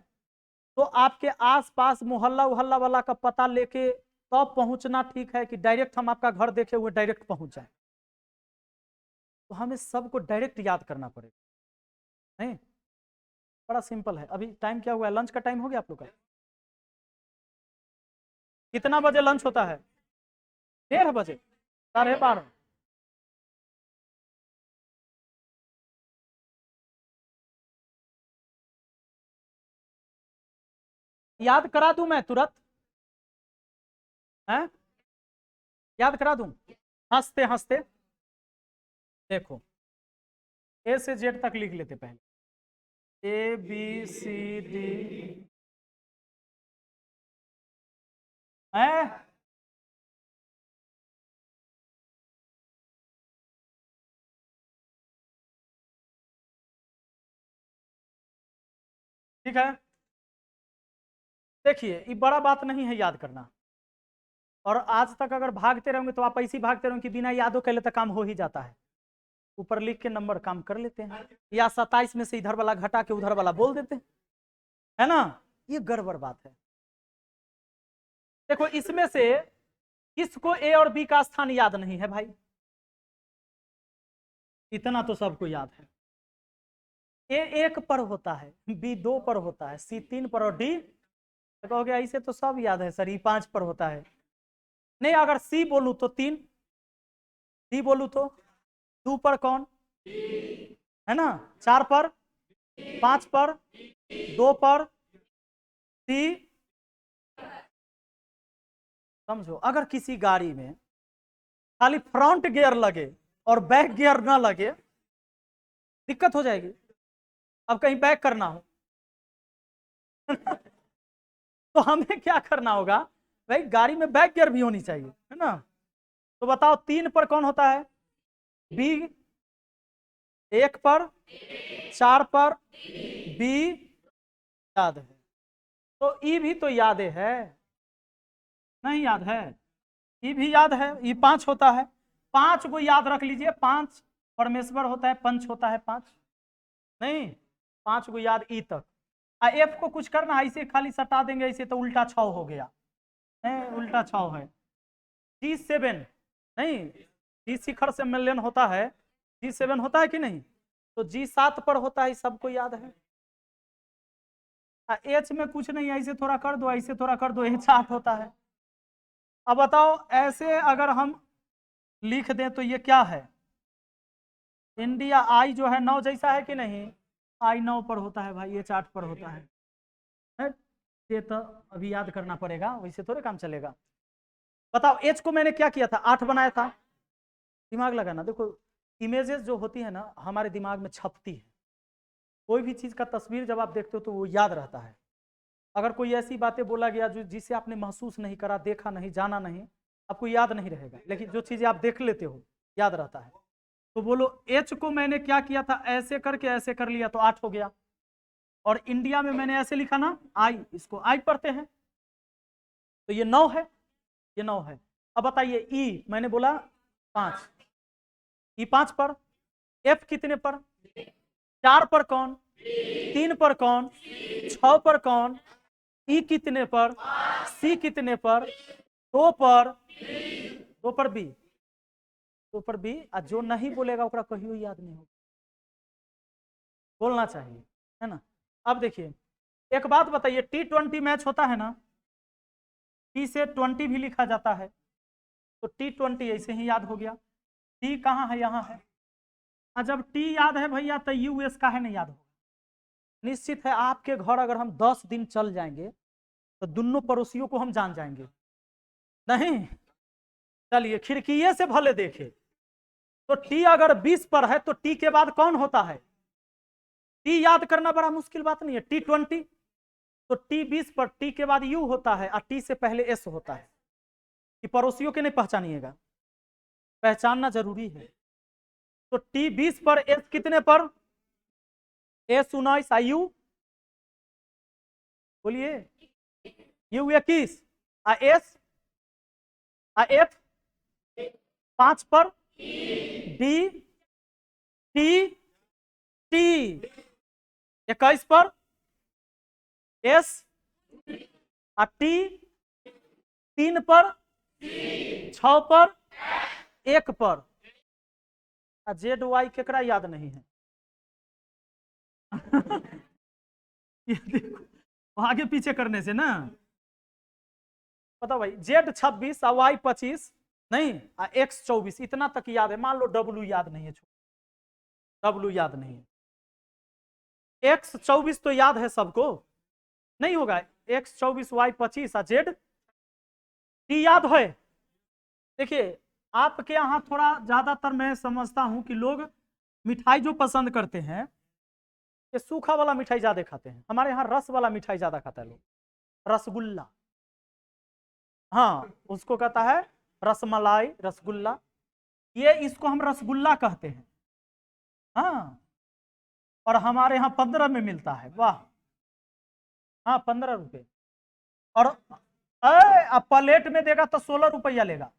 Speaker 1: तो आपके आसपास मोहल्ला उहल्ला वाला का पता लेके तब पहुंचना ठीक है कि डायरेक्ट हम आपका घर देखे हुए डायरेक्ट पहुंच जाए? तो हमें सबको डायरेक्ट याद करना पड़ेगा। नहीं, बड़ा सिंपल है। अभी टाइम क्या हुआ है? लंच का टाइम हो गया आप लोग का? कितना बजे लंच होता है? 1:30 बजे, 12:30। याद करा दूं मैं तुरंत? हैं? याद करा दूं? हंसते हंसते देखो, ए से जेड तक लिख लेते पहले। ए बी सी डी है। ठीक है, देखिए ये बड़ा बात नहीं है याद करना। और आज तक अगर भागते रहोगे तो आप ऐसे ही भागते रहोगे कि बिना यादों के लिए तो काम हो ही जाता है। ऊपर लिख के नंबर काम कर लेते हैं, या 27 में से इधर वाला घटा के उधर वाला बोल देते हैं, है ना? ये गड़बड़ बात है। देखो इसमें से किसको ए और बी का स्थान याद नहीं है भाई? इतना तो सबको याद है। ए 1 पर होता है, बी 2 पर होता है, सी 3 पर, और डी तो कहोगे ऐसे तो सब याद है सर, ई 5 पर होता है। नहीं, अगर सी बोलूं तो 3, डी बोलूं तो 2 पर कौन है ना, 4 पर, 5 पर, 2 पर, सी। समझो, अगर किसी गाड़ी में खाली फ्रंट गियर लगे और बैक गियर ना लगे, दिक्कत हो जाएगी। अब कहीं बैक करना हो तो हमें क्या करना होगा भाई? गाड़ी में बैक गियर भी होनी चाहिए, है ना? तो बताओ 3 पर कौन होता है? बी। 1 पर, 4 पर बी याद है, तो ई भी तो याद है। नहीं याद है? ई भी याद है, ई 5 होता है। 5 को याद रख लीजिए, 5 परमेश्वर होता है, पंच होता है 5। नहीं, 5 को याद ई तक। एफ को कुछ करना, ऐसे खाली सटा देंगे ऐसे तो उल्टा 6 हो गया। नहीं, उल्टा 6 है। G7, नहीं, जी शिखर से मिलन होता है, G7 होता है कि नहीं? तो G7 पर होता है, सबको याद है। एच में कुछ नहीं, ऐसे थोड़ा कर दो, ऐसे थोड़ा कर दो, H8 होता है। अब बताओ ऐसे अगर हम लिख दें तो ये क्या है? इंडिया। आई जो है 9 जैसा है कि नहीं? आई 9 पर होता है भाई, H8 पर होता है। ये तो अभी याद करना पड़ेगा, वैसे थोड़े काम चलेगा। बताओ एच को मैंने क्या किया था? 8 बनाया था। दिमाग लगाना। देखो इमेजेस जो होती है ना हमारे दिमाग में छपती है। कोई भी चीज का तस्वीर जब आप देखते हो तो वो याद रहता है। अगर कोई ऐसी बातें बोला गया जो जिसे आपने महसूस नहीं करा, देखा नहीं, जाना नहीं, आपको याद नहीं रहेगा। लेकिन जो चीजें आप देख लेते हो याद रहता है। तो बोलो एच को मैंने क्या किया था? ऐसे करके ऐसे कर लिया तो 8 हो गया। और इंडिया में मैंने ऐसे लिखा ना आई, इसको आई पढ़ते हैं, तो ये 9 है, ये 9 है। अब बताइए ई मैंने बोला 5, ई 5 पर, एफ कितने पर? 4 पर कौन? 3 पर कौन? 6 पर कौन? ई कितने पर? सी कितने पर? 2 पर, 2 पर बी, 2 पर बी। जो नहीं बोलेगा ओकरा कहियो याद नहीं होगा, बोलना चाहिए, है ना? अब देखिए एक बात बताइए, T20 मैच होता है ना, टी से 20 भी लिखा जाता है, तो T20 ऐसे ही याद हो गया। टी कहाँ है? यहाँ है। जब टी याद है भैया तो यूएस का है नहीं याद होगा। निश्चित है आपके घर अगर हम 10 दिन चल जाएंगे तो दोनों पड़ोसियों को हम जान जाएंगे। नहीं, चलिए खिड़कीये से भले देखे तो टी अगर 20 पर है तो टी के बाद कौन होता है? टी याद करना बड़ा मुश्किल बात नहीं है। T20 तो T20 पर टी के बाद यू होता है और टी से पहले एस होता है। कि पड़ोसियों के नहीं पहचानिएगा, पहचानना जरूरी है। तो T20 पर एस कितने पर? एस 19, आयु बोलिए, यू 21, एस एफ 5 पर, डी टी टी 21 पर, एस टी 3 पर, 6 पर, 1 पर। जेड वाई केकरा याद नहीं है? ये देखो आगे पीछे करने से ना पता भाई, जेड 26 और वाई 25 नहीं, एक्स 24 इतना तक याद है। मान लो डब्लू याद नहीं है, डब्लू याद नहीं है, एक्स 24 तो याद है सबको, नहीं होगा एक्स 24 वाई 25 और जेड टी याद है। देखिए आपके यहाँ थोड़ा ज्यादातर मैं समझता हूं कि लोग मिठाई जो पसंद करते हैं ये सूखा वाला मिठाई ज्यादा खाते हैं। हमारे यहाँ रस वाला मिठाई ज्यादा खाता है लोग, रसगुल्ला, हाँ उसको कहता है रसमलाई, रसगुल्ला, ये इसको हम रसगुल्ला कहते हैं। हाँ और हमारे यहाँ 15 में मिलता है, वाह, हाँ 15 रुपये। और अब प्लेट में देगा तो 16 रुपया लेगा।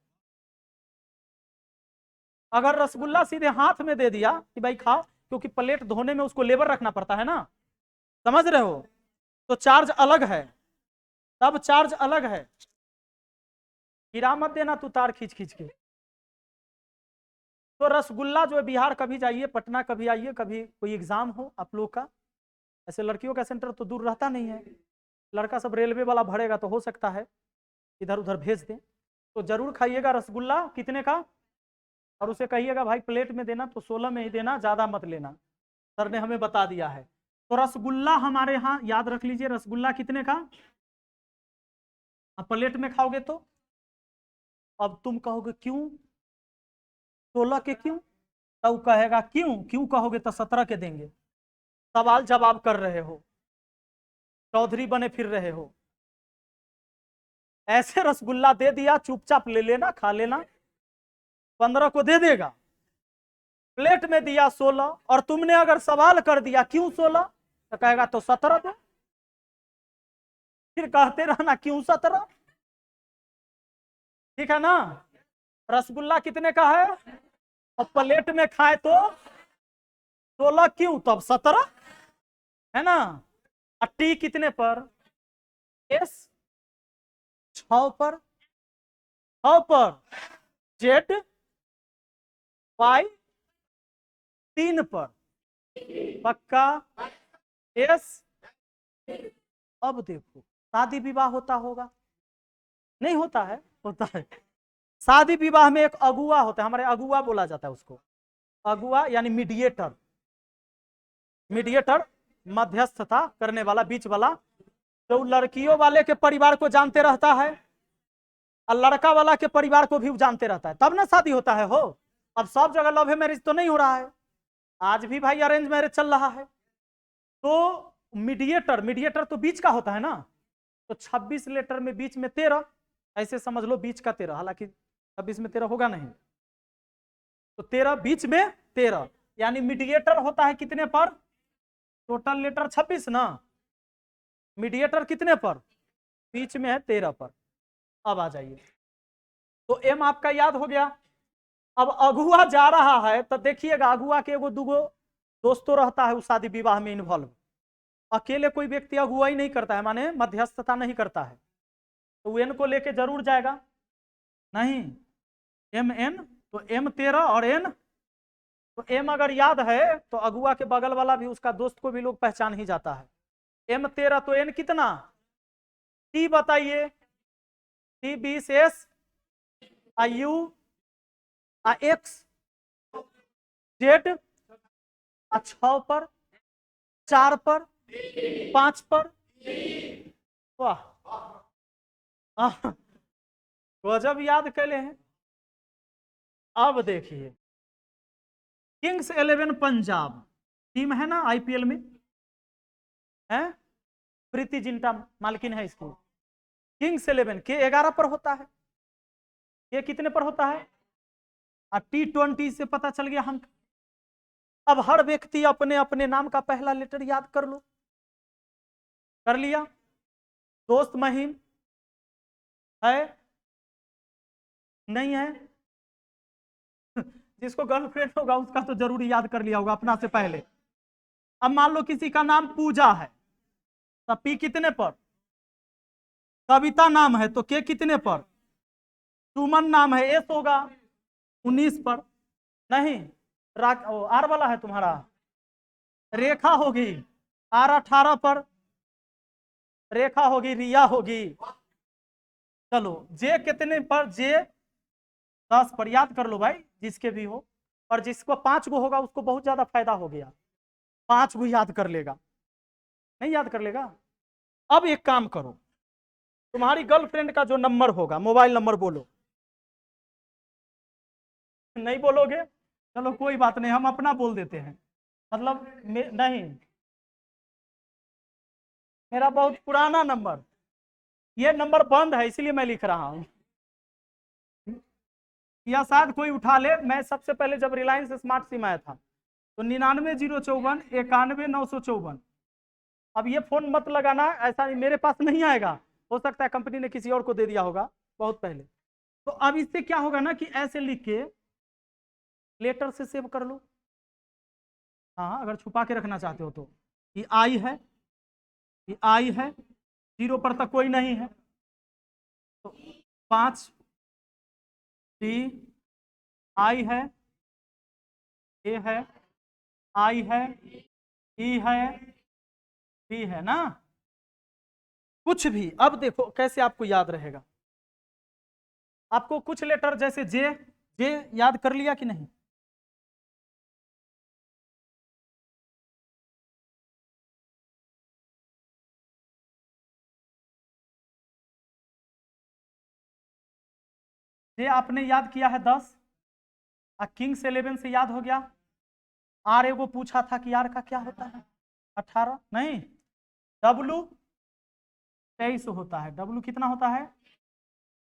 Speaker 1: अगर रसगुल्ला सीधे हाथ में दे दिया कि भाई खाओ, क्योंकि प्लेट धोने में उसको लेबर रखना पड़ता है ना, समझ रहे हो, तो चार्ज अलग है, तब चार्ज अलग है। गिरा मत देना तू तार खींच खींच के। तो रसगुल्ला जो है, बिहार कभी जाइए, पटना कभी आइए, कभी कोई एग्जाम हो आप लोग का, ऐसे लड़कियों का सेंटर तो दूर रहता नहीं है, लड़का सब रेलवे वाला भरेगा तो हो सकता है इधर उधर भेज दें, तो जरूर खाइएगा रसगुल्ला। कितने का? और उसे कहिएगा भाई प्लेट में देना तो 16 में ही देना, ज्यादा मत लेना, सर ने हमें बता दिया है। तो रसगुल्ला हमारे यहाँ याद रख लीजिए, रसगुल्ला कितने का? अब प्लेट में खाओगे तो अब तुम कहोगे क्यों 16 के क्यों, तब कहेगा क्यों, क्यों कहोगे तो 17 के देंगे। सवाल जवाब कर रहे हो, चौधरी बने फिर रहे हो। ऐसे रसगुल्ला दे दिया, चुपचाप ले लेना, खा लेना, 15 को दे देगा। प्लेट में दिया 16 और तुमने अगर सवाल कर दिया क्यों 16, तो कहेगा तो 17 दो, फिर कहते रहना क्यों 17, ठीक है ना। रसगुल्ला कितने का है? और प्लेट में खाए तो 16 क्यों, तब 17 है ना। टी कितने पर? एस 6 पर, 6 पर, जेड वाई 3 पर, पक्का एस। अब देखो शादी विवाह होता होगा, नहीं होता है? होता है। शादी विवाह में एक अगुआ होता है, हमारे अगुआ बोला जाता है उसको, अगुआ यानी मीडिएटर, मीडिएटर मध्यस्थता करने वाला, बीच वाला, जो लड़कियों वाले के परिवार को जानते रहता है और लड़का वाला के परिवार को भी जानते रहता है, तब ना शादी होता है हो। अब सब जगह लव मैरिज तो नहीं हो रहा है, आज भी भाई अरेंज मैरिज चल रहा है। तो मीडिएटर, मीडिएटर तो बीच का होता है ना, तो 26 लेटर में बीच में 13, ऐसे समझ लो बीच का 13, हालांकि 26 में 13 होगा नहीं, तो 13 बीच में 13, यानी मीडिएटर होता है कितने पर? टोटल लेटर 26 ना, मीडिएटर कितने पर? बीच में है 13 पर। अब आ जाइए, तो एम आपका याद हो गया। अब अगुआ जा रहा है तो देखिएगा, अगुआ के एगो दूगो दोस्तों रहता है उस शादी विवाह में इन्वॉल्व, अकेले कोई व्यक्ति अगुवाई नहीं करता है, माने मध्यस्थता नहीं करता है, तो एन को लेके जरूर जाएगा नहीं, एम एन, तो एम 13 और एन, तो एम अगर याद है तो अगुआ के बगल वाला भी उसका दोस्त को भी लोग पहचान ही जाता है। एम 13 तो एन कितना? टी बताइए, T 20, S U x, Z 6 पर, 4 पर, 5 पर, वाह गजब याद कैले हैं। अब देखिए किंग्स 11 पंजाब टीम है ना आईपीएल में, है प्रीति जिंटा मालकिन है इसकी। किंग्स 11 के 11 पर होता है, ये कितने पर होता है? T20 से पता चल गया हम। अब हर व्यक्ति अपने अपने नाम का पहला लेटर याद कर लो, कर लिया? दोस्त महीम है नहीं है? जिसको गर्लफ्रेंड होगा उसका तो जरूरी याद कर लिया होगा अपना से पहले। अब मान लो किसी का नाम पूजा है, तो पी कितने पर? कविता नाम है तो के कितने पर? सुमन नाम है, एस होगा 19 पर, नहीं आर वाला है तुम्हारा, रेखा होगी R18 पर, रेखा होगी, रिया होगी। चलो जे कितने पर, जे 10 पर, याद कर लो भाई जिसके भी हो, और जिसको 5 गो होगा उसको बहुत ज्यादा फायदा हो गया, 5 गो याद कर लेगा, नहीं याद कर लेगा। अब एक काम करो, तुम्हारी गर्लफ्रेंड का जो नंबर होगा, मोबाइल नंबर बोलो। नहीं बोलोगे, चलो कोई बात नहीं, हम अपना बोल देते हैं, मतलब नहीं, मेरा बहुत पुराना नंबर, ये नंबर बंद है इसलिए मैं लिख रहा हूं, या शायद कोई उठा ले। मैं सबसे पहले जब रिलायंस स्मार्ट सिम आया था तो 99 054 91 954। अब ये फोन मत लगाना, ऐसा मेरे पास नहीं आएगा, हो सकता है कंपनी ने किसी और को दे दिया होगा बहुत पहले। तो अब इससे क्या होगा ना कि ऐसे लिख के लेटर से सेव कर लो, हाँ अगर छुपा के रखना चाहते हो तो। ये आई है, ये आई है, 0 पर तक कोई नहीं है, तो 5 टी, आई है, ए है, आई है, ई है, टी है ना, कुछ भी। अब देखो कैसे आपको याद रहेगा, आपको कुछ लेटर जैसे जे, जे याद कर लिया कि नहीं? जे आपने याद किया है 10, किंग्स 11 से याद हो गया। आर एगो पूछा था कि आर का क्या होता है, 18 नहीं, डब्लू 23 होता है। डब्लू कितना होता है,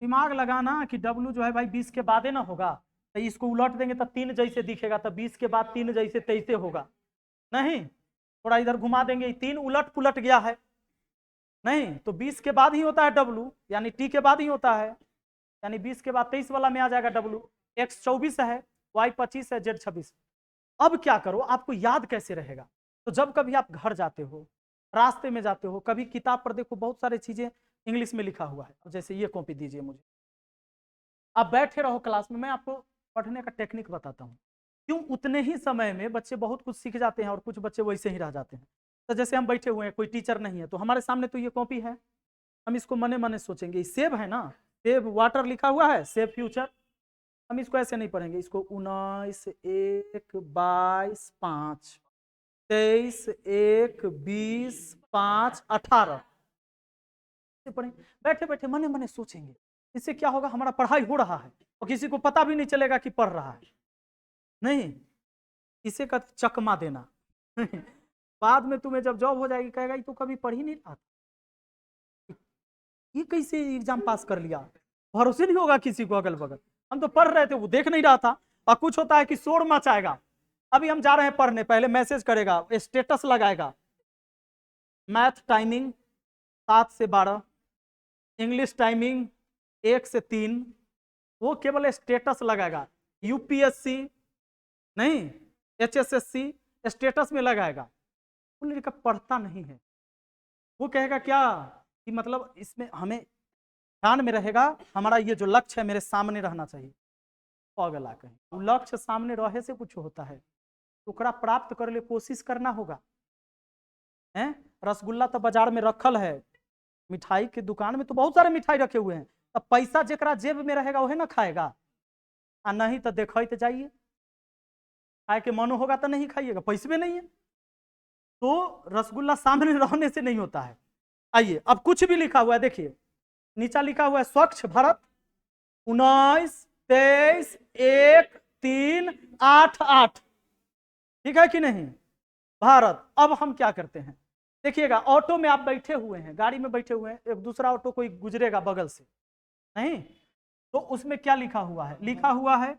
Speaker 1: दिमाग लगाना कि डब्लू जो है भाई 20 के बाद ना होगा, तो इसको उलट देंगे तो 3 जैसे दिखेगा, तो 20 के बाद 3 जैसे 23 होगा, नहीं थोड़ा इधर घुमा देंगे, 3 उलट पुलट गया है, नहीं तो 20 के बाद ही होता है डब्लू, यानी टी के बाद ही होता है, यानी 20 के बाद 23 वाला में आ जाएगा डब्लू। एक्स 24 है, वाई 25 है, जेड 26। अब क्या करो, आपको याद कैसे रहेगा? तो जब कभी आप घर जाते हो, रास्ते में जाते हो, कभी किताब पर देखो बहुत सारी चीजें इंग्लिश में लिखा हुआ है, जैसे ये कॉपी दीजिए मुझे, आप बैठे रहो क्लास में, मैं आपको पढ़ने का टेक्निक बताता हूँ। क्यों उतने ही समय में बच्चे बहुत कुछ सीख जाते हैं और कुछ बच्चे वैसे ही रह जाते हैं। तो जैसे हम बैठे हुए हैं, कोई टीचर नहीं है, तो हमारे सामने तो ये कॉपी है, हम इसको मने मने सोचेंगे, सेब है ना, सेब वाटर लिखा हुआ है, सेब फ्यूचर, हम इसको ऐसे नहीं पढ़ेंगे, इसको 19 1 22 5 23 1 20 5 18 पढ़ेंगे, बैठे बैठे मने मने सोचेंगे। इससे क्या होगा, हमारा पढ़ाई हो रहा है और किसी को पता भी नहीं चलेगा कि पढ़ रहा है, नहीं इसे का चकमा देना बाद में तुम्हें जब जॉब हो जाएगी कहेगा ये तो कभी पढ़ ही नहीं रहा था, ये कैसे एग्जाम पास कर लिया, भरोसे नहीं होगा किसी को अगल बगल, हम तो पढ़ रहे थे वो देख नहीं रहा था। और कुछ होता है कि शोर मचाएगा, अभी हम जा रहे हैं पढ़ने, पहले मैसेज करेगा, स्टेटस लगाएगा, मैथ टाइमिंग 7 से 12, इंग्लिश टाइमिंग 1 से 3, वो केवल स्टेटस लगाएगा, यूपीएससी नहीं एचएसएससी स्टेटस में लगाएगा, वो लड़का पढ़ता नहीं है। वो कहेगा क्या कि मतलब इसमें हमें ध्यान में रहेगा, हमारा ये जो लक्ष्य है मेरे सामने रहना चाहिए, पागल कहीं लक्ष्य सामने रहे से कुछ होता है, टुकड़ा प्राप्त कर ले कोशिश करना होगा, हैं? रसगुल्ला तो बाजार में रखल है, मिठाई की दुकान में तो बहुत सारे मिठाई रखे हुए हैं, तब पैसा जेकरा जेब में रहेगा वही ना खाएगा, आ नहीं तो देखो तो जाइए, खाए के मनो होगा तो नहीं खाइएगा, पैसे में नहीं है, तो रसगुल्ला सामने रहने से नहीं होता है। आइए अब कुछ भी लिखा हुआ है, देखिए नीचा लिखा हुआ है स्वच्छ भारत 19 23 1 3 8 8, ठीक है कि नहीं, भारत। अब हम क्या करते हैं, देखिएगा ऑटो में आप बैठे हुए हैं, गाड़ी में बैठे हुए हैं, एक दूसरा ऑटो कोई गुजरेगा बगल से, नहीं तो उसमें क्या लिखा हुआ है, लिखा हुआ है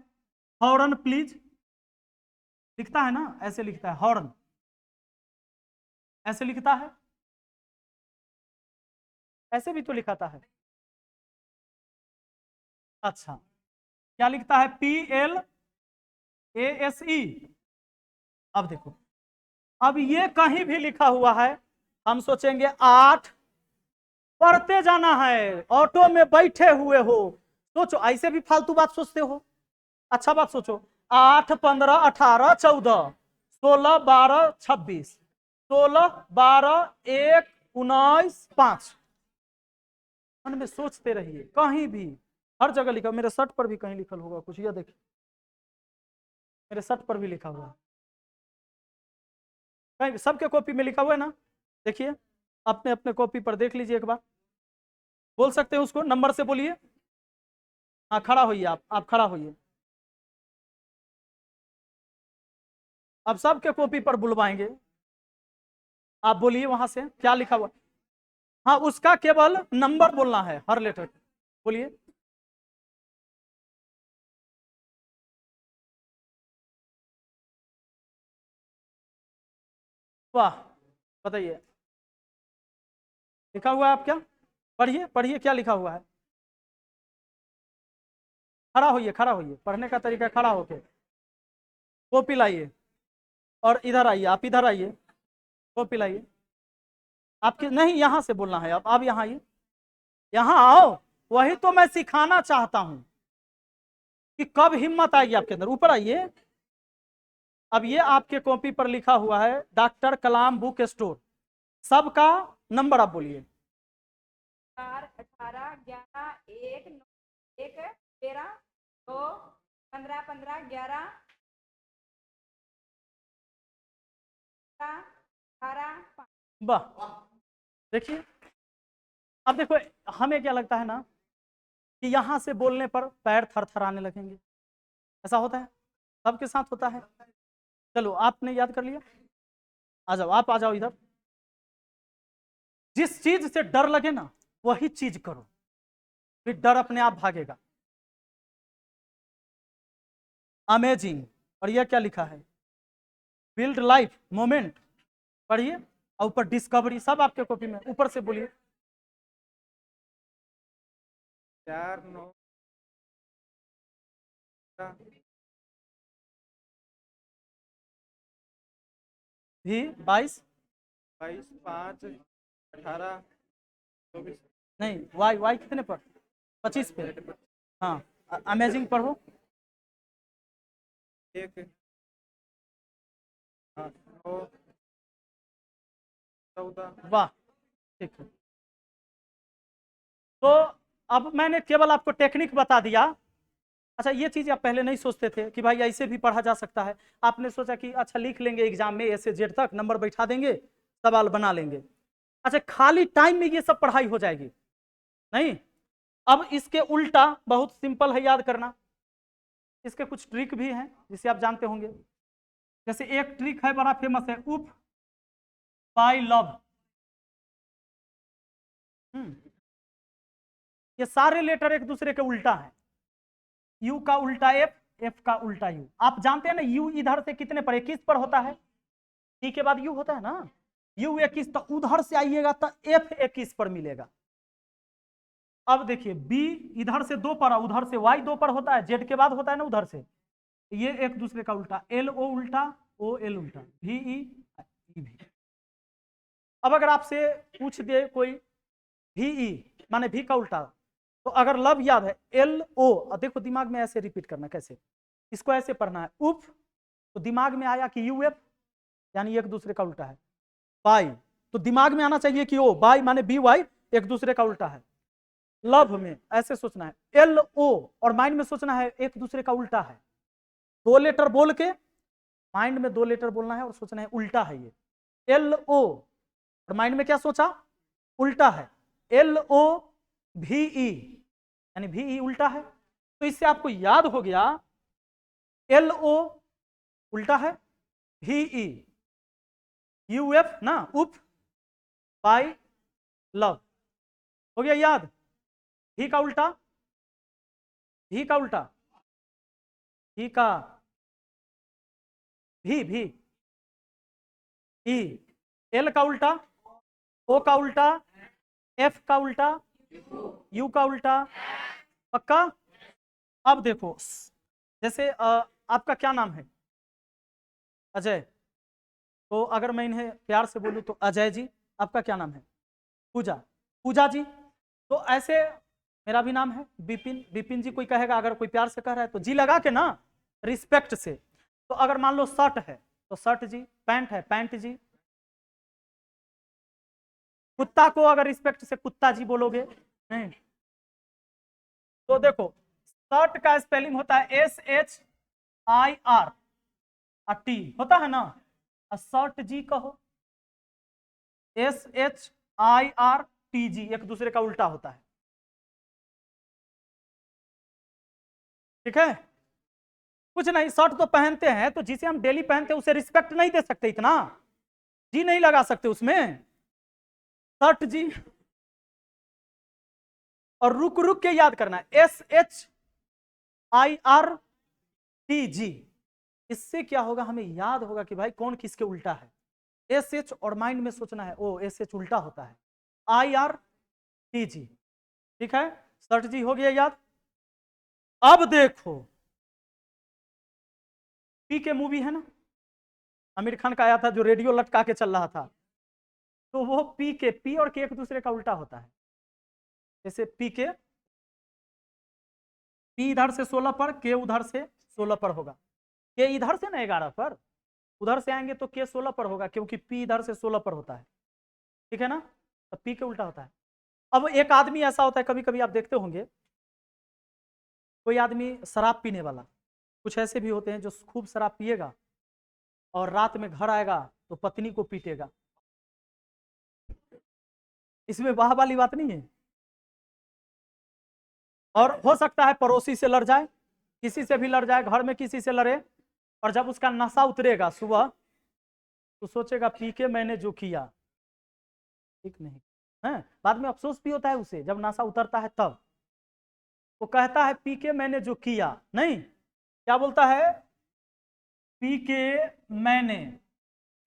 Speaker 1: हॉर्न प्लीज, लिखता है ना, ऐसे लिखता है हॉर्न, ऐसे लिखता है, ऐसे भी तो लिखाता है, अच्छा क्या लिखता है, PLASE। अब देखो, अब ये कहीं भी लिखा हुआ है, हम सोचेंगे 8, पढ़ते जाना है, ऑटो में बैठे हुए हो, सोचो ऐसे भी फालतू बात सोचते हो, अच्छा बात सोचो, 8 15 18 14 16 12 26 16 12 1 19 5। मन में सोचते रहिए, कहीं भी हर जगह लिखा, मेरे शर्ट पर भी कहीं लिखल होगा कुछ, ये देखिए मेरे शर्ट पर भी लिखा हुआ है, कहीं सबके कॉपी में लिखा हुआ है ना, देखिए अपने अपने कॉपी पर देख लीजिए एक बार। बोल सकते हैं उसको, नंबर से बोलिए। हाँ खड़ा होइए, आप खड़ा होइए। अब सबके कॉपी पर बुलवाएंगे, आप बोलिए वहां से क्या लिखा हुआ। हाँ उसका केवल नंबर बोलना है हर लेटर, बोलिए। वाह, बताइए लिखा हुआ है आप क्या, पढ़िए पढ़िए क्या लिखा हुआ है। खड़ा होइए, खड़ा होइए, पढ़ने का तरीका खड़ा होके, कॉपी लाइए और इधर आइए, आप इधर आइए, कॉपी लाइए। आपके नहीं, यहां से बोलना है, आप यहाँ आइए, यहाँ आओ, वही तो मैं सिखाना चाहता हूं कि कब हिम्मत आएगी आपके अंदर, ऊपर आइए। अब ये आपके कॉपी पर लिखा हुआ है डॉक्टर कलाम बुक स्टोर, सबका नंबर आप बोलिए।
Speaker 2: 4 18 11 1 9 1 13 2 15 15 11 18 5।
Speaker 1: वाह, देखिए अब देखो, हमें क्या लगता है ना कि यहां से बोलने पर पैर थरथराने लगेंगे, ऐसा होता है, सबके साथ होता है। चलो आपने याद कर लिया, आ जाओ, आप आ जाओ इधर। जिस चीज से डर लगे ना वही चीज करो, फिर डर अपने आप भागेगा। अमेजिंग, और यह क्या लिखा है, बिल्ड लाइफ मोमेंट, पढ़िए। और ऊपर डिस्कवरी, सब आपके कॉपी में, ऊपर से बोलिए।
Speaker 3: 4 9
Speaker 1: भी 22
Speaker 3: 22 5 18 24
Speaker 1: नहीं, वाई वाई कितने पर, 25 पे। हाँ अमेजिंग पढ़ो।
Speaker 3: 1 9 14।
Speaker 1: वाह, ठीक है। तो अब मैंने केवल आपको टेक्निक बता दिया। अच्छा ये चीज आप पहले नहीं सोचते थे कि भाई ऐसे भी पढ़ा जा सकता है, आपने सोचा कि अच्छा लिख लेंगे एग्जाम में ए से जेड तक, नंबर बैठा देंगे, सवाल बना लेंगे। अच्छा खाली टाइम में ये सब पढ़ाई हो जाएगी, नहीं। अब इसके उल्टा बहुत सिंपल है याद करना, इसके कुछ ट्रिक भी हैं जिसे आप जानते होंगे। जैसे एक ट्रिक है बड़ा फेमस है, उफ बाय लव। ये सारे लेटर एक दूसरे के उल्टा है, यू का उल्टा एफ, एफ का उल्टा यू। आप जानते हैं ना यू इधर से कितने पर, 21 पर होता है, टी के बाद यू होता है ना, यू 21, तो उधर से आइएगा तो एफ 21 पर मिलेगा। अब देखिए बी इधर से 2 पर, उधर से वाई 2 पर होता है, जेड के बाद होता है ना उधर से, ये एक दूसरे का उल्टा, एल ओ उल्टा, ओ एल उल्टा, भी ई भी। अब अगर आपसे पूछ दे कोई भी ई माने भी का उल्टा, तो अगर लव याद है एल ओ, देखो दिमाग में ऐसे रिपीट करना, कैसे इसको ऐसे पढ़ना है, उफ तो दिमाग में आया कि यू एफ यानी एक दूसरे का उल्टा है, बाई तो दिमाग में आना चाहिए कि ओ, बाई माने बी वाई एक दूसरे का उल्टा है। लव में ऐसे सोचना है, एल ओ, और माइंड में सोचना है एक दूसरे का उल्टा है, 2 लेटर बोल के माइंड में 2 लेटर बोलना है और सोचना है उल्टा है ये, एल ओ, और माइंड में क्या सोचा, उल्टा है, एल ओ भी ई यानी भी ई उल्टा है। तो इससे आपको याद हो गया एल ओ उल्टा है, भी ई यू एफ ना, उफ बाई लव, हो गया याद। भी का उल्टा, भी का उल्टा, भी का भी ई, एल का उल्टा, ओ का उल्टा, एफ का उल्टा, यू का उल्टा, पक्का। अब देखो जैसे आपका क्या नाम है, अजय, तो अगर मैं इन्हें प्यार से बोलूं तो अजय जी, आपका क्या नाम है, पूजा, पूजा जी, तो ऐसे मेरा भी नाम है विपिन, विपिन जी कोई कहेगा, अगर कोई प्यार से कह रहा है तो जी लगा के ना, रिस्पेक्ट से। तो अगर मान लो शर्ट है तो शर्ट जी, पैंट है पैंट जी, कुत्ता को अगर रिस्पेक्ट से कुत्ता जी बोलोगे नहीं। तो देखो शर्ट का स्पेलिंग होता है SHIR, टी होता है ना, शर्ट जी कहो, SHIRTG, एक दूसरे का उल्टा होता है। ठीक है, कुछ नहीं, शर्ट तो पहनते हैं, तो जिसे हम डेली पहनते हैं उसे रिस्पेक्ट नहीं दे सकते, इतना जी नहीं लगा सकते उसमें, शर्ट जी। और रुक रुक के याद करना है, SHIRTG। इससे क्या होगा, हमें याद होगा कि भाई कौन किसके उल्टा है। SH और माइंड में सोचना है, ओ SH उल्टा होता है, IRTG। ठीक है, शर्ट जी हो गया याद। अब देखो पी के मूवी है ना, आमिर खान का आया था जो रेडियो लटका के चल रहा था, तो वो पी और के एक दूसरे का उल्टा होता है। जैसे पी इधर से 16 पर, के उधर से 16 पर होगा, के इधर से ना 11 पर, उधर से आएंगे तो के 16 पर होगा, क्योंकि पी इधर से 16 पर होता है। ठीक है ना, तो पी के उल्टा होता है। अब एक आदमी ऐसा होता है, कभी कभी आप देखते होंगे, कोई आदमी शराब पीने वाला, कुछ ऐसे भी होते हैं जो खूब शराब पिएगा और रात में घर आएगा तो पत्नी को पीटेगा। इसमें वाह वाली बात नहीं है। और हो सकता है पड़ोसी से लड़ जाए, किसी से भी लड़ जाए, घर में किसी से लड़े, और जब उसका नशा उतरेगा सुबह तो सोचेगा पी के मैंने जो किया ठीक नहीं है, बाद में अफसोस भी होता है उसे जब नशा उतरता है तब। वो कहता है पी के मैंने जो किया, नहीं, क्या बोलता है, पी के मैंने,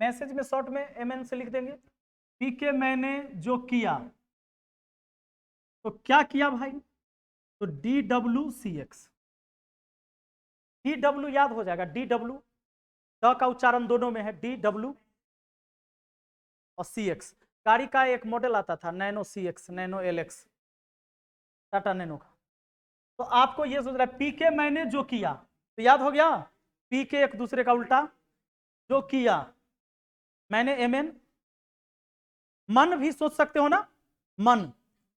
Speaker 1: मैसेज में शॉर्ट में MN से लिख देंगे, पी के मैंने जो किया। तो क्या किया भाई, तो DWCX, DW याद हो जाएगा, DW, ड का उच्चारण दोनों में है, DW और CX। गाड़ी का एक मॉडल आता था nano CX, nano LX, Tata nano का। तो आपको ये सोच रहा है पी के मैंने जो किया, तो याद हो गया, पी के एक दूसरे का उल्टा, जो किया, मैंने MN। मन भी सोच सकते हो ना, मन,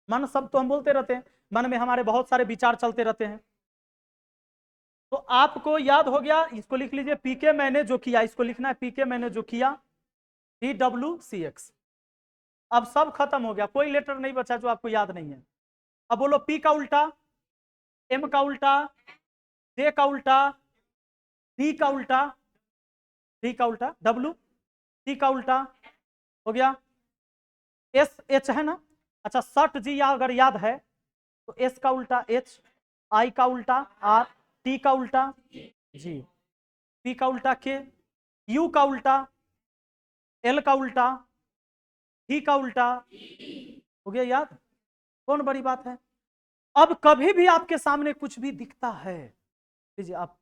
Speaker 1: मन सब तो हम बोलते रहते हैं, मन में हमारे बहुत सारे विचार चलते रहते हैं। तो आपको याद हो गया, इसको लिख लीजिए, पी के मैंने जो किया, इसको लिखना है पी के मैंने जो किया, DWCX। अब सब खत्म हो गया, कोई लेटर नहीं बचा जो आपको याद नहीं है। अब बोलो पी का उल्टा, M का उल्टा, J का उल्टा, D का उल्टा, D का उल्टा W, C का उल्टा हो गया, SH है ना। अच्छा शर्ट जी अगर याद है तो S का उल्टा H, I का उल्टा R, T का उल्टा G, P का उल्टा K, U का उल्टा L का उल्टा, T का उल्टा, हो गया याद। कौन बड़ी बात है। अब कभी भी आपके सामने कुछ भी दिखता है, लीजिए आप,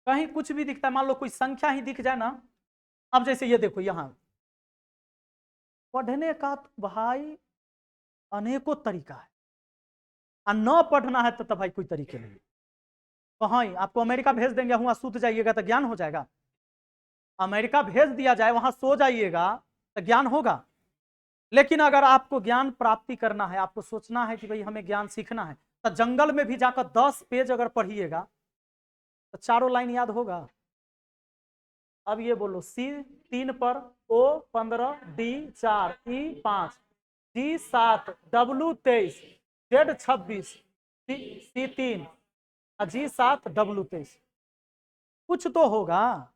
Speaker 1: कहीं कुछ भी दिखता है, मान लो कोई संख्या ही दिख जाए ना, अब जैसे ये देखो यहां, पढ़ने का तो भाई अनेकों तरीका है, और न पढ़ना है तो भाई कोई तरीके नहीं। तो हाँ, आपको अमेरिका भेज देंगे, वहां सूत जाइएगा तो ज्ञान हो जाएगा, अमेरिका भेज दिया जाए वहां सो जाइएगा तो ज्ञान होगा। लेकिन अगर आपको ज्ञान प्राप्ति करना है, आपको सोचना है कि भाई हमें ज्ञान सीखना है, तो जंगल में भी जाकर 10 पेज अगर पढ़िएगा तो चारों लाइन याद होगा। अब ये बोलो, C 3 पर, O 15, D 4, E 5, G 7, W 23, Z 26, C 3, G 7, W 23, कुछ तो होगा।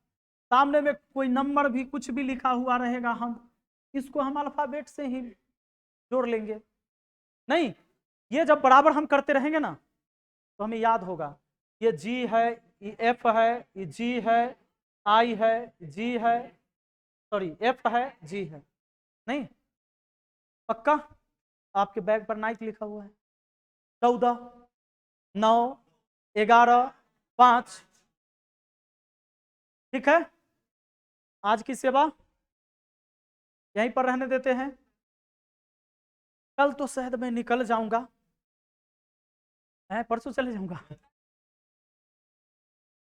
Speaker 1: सामने में कोई नंबर भी कुछ भी लिखा हुआ रहेगा, इसको हम अल्फाबेट से ही जोड़ लेंगे। नहीं, ये जब बराबर हम करते रहेंगे ना तो हमें याद होगा, ये G है, ये F है, ये G है, I है, G है, सॉरी F है, G है। नहीं पक्का, आपके बैग पर नाइट लिखा हुआ है, 14, 9, 11, 5। ठीक है, आज की सेवा यहीं पर रहने देते हैं, कल तो शायद मैं निकल जाऊंगा, परसों चले जाऊंगा।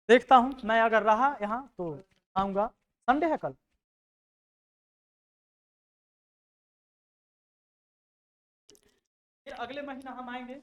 Speaker 1: देखता हूँ मैं अगर रहा यहाँ तो आऊँगा। संडे है कल। फिर अगले महीना हम आएंगे।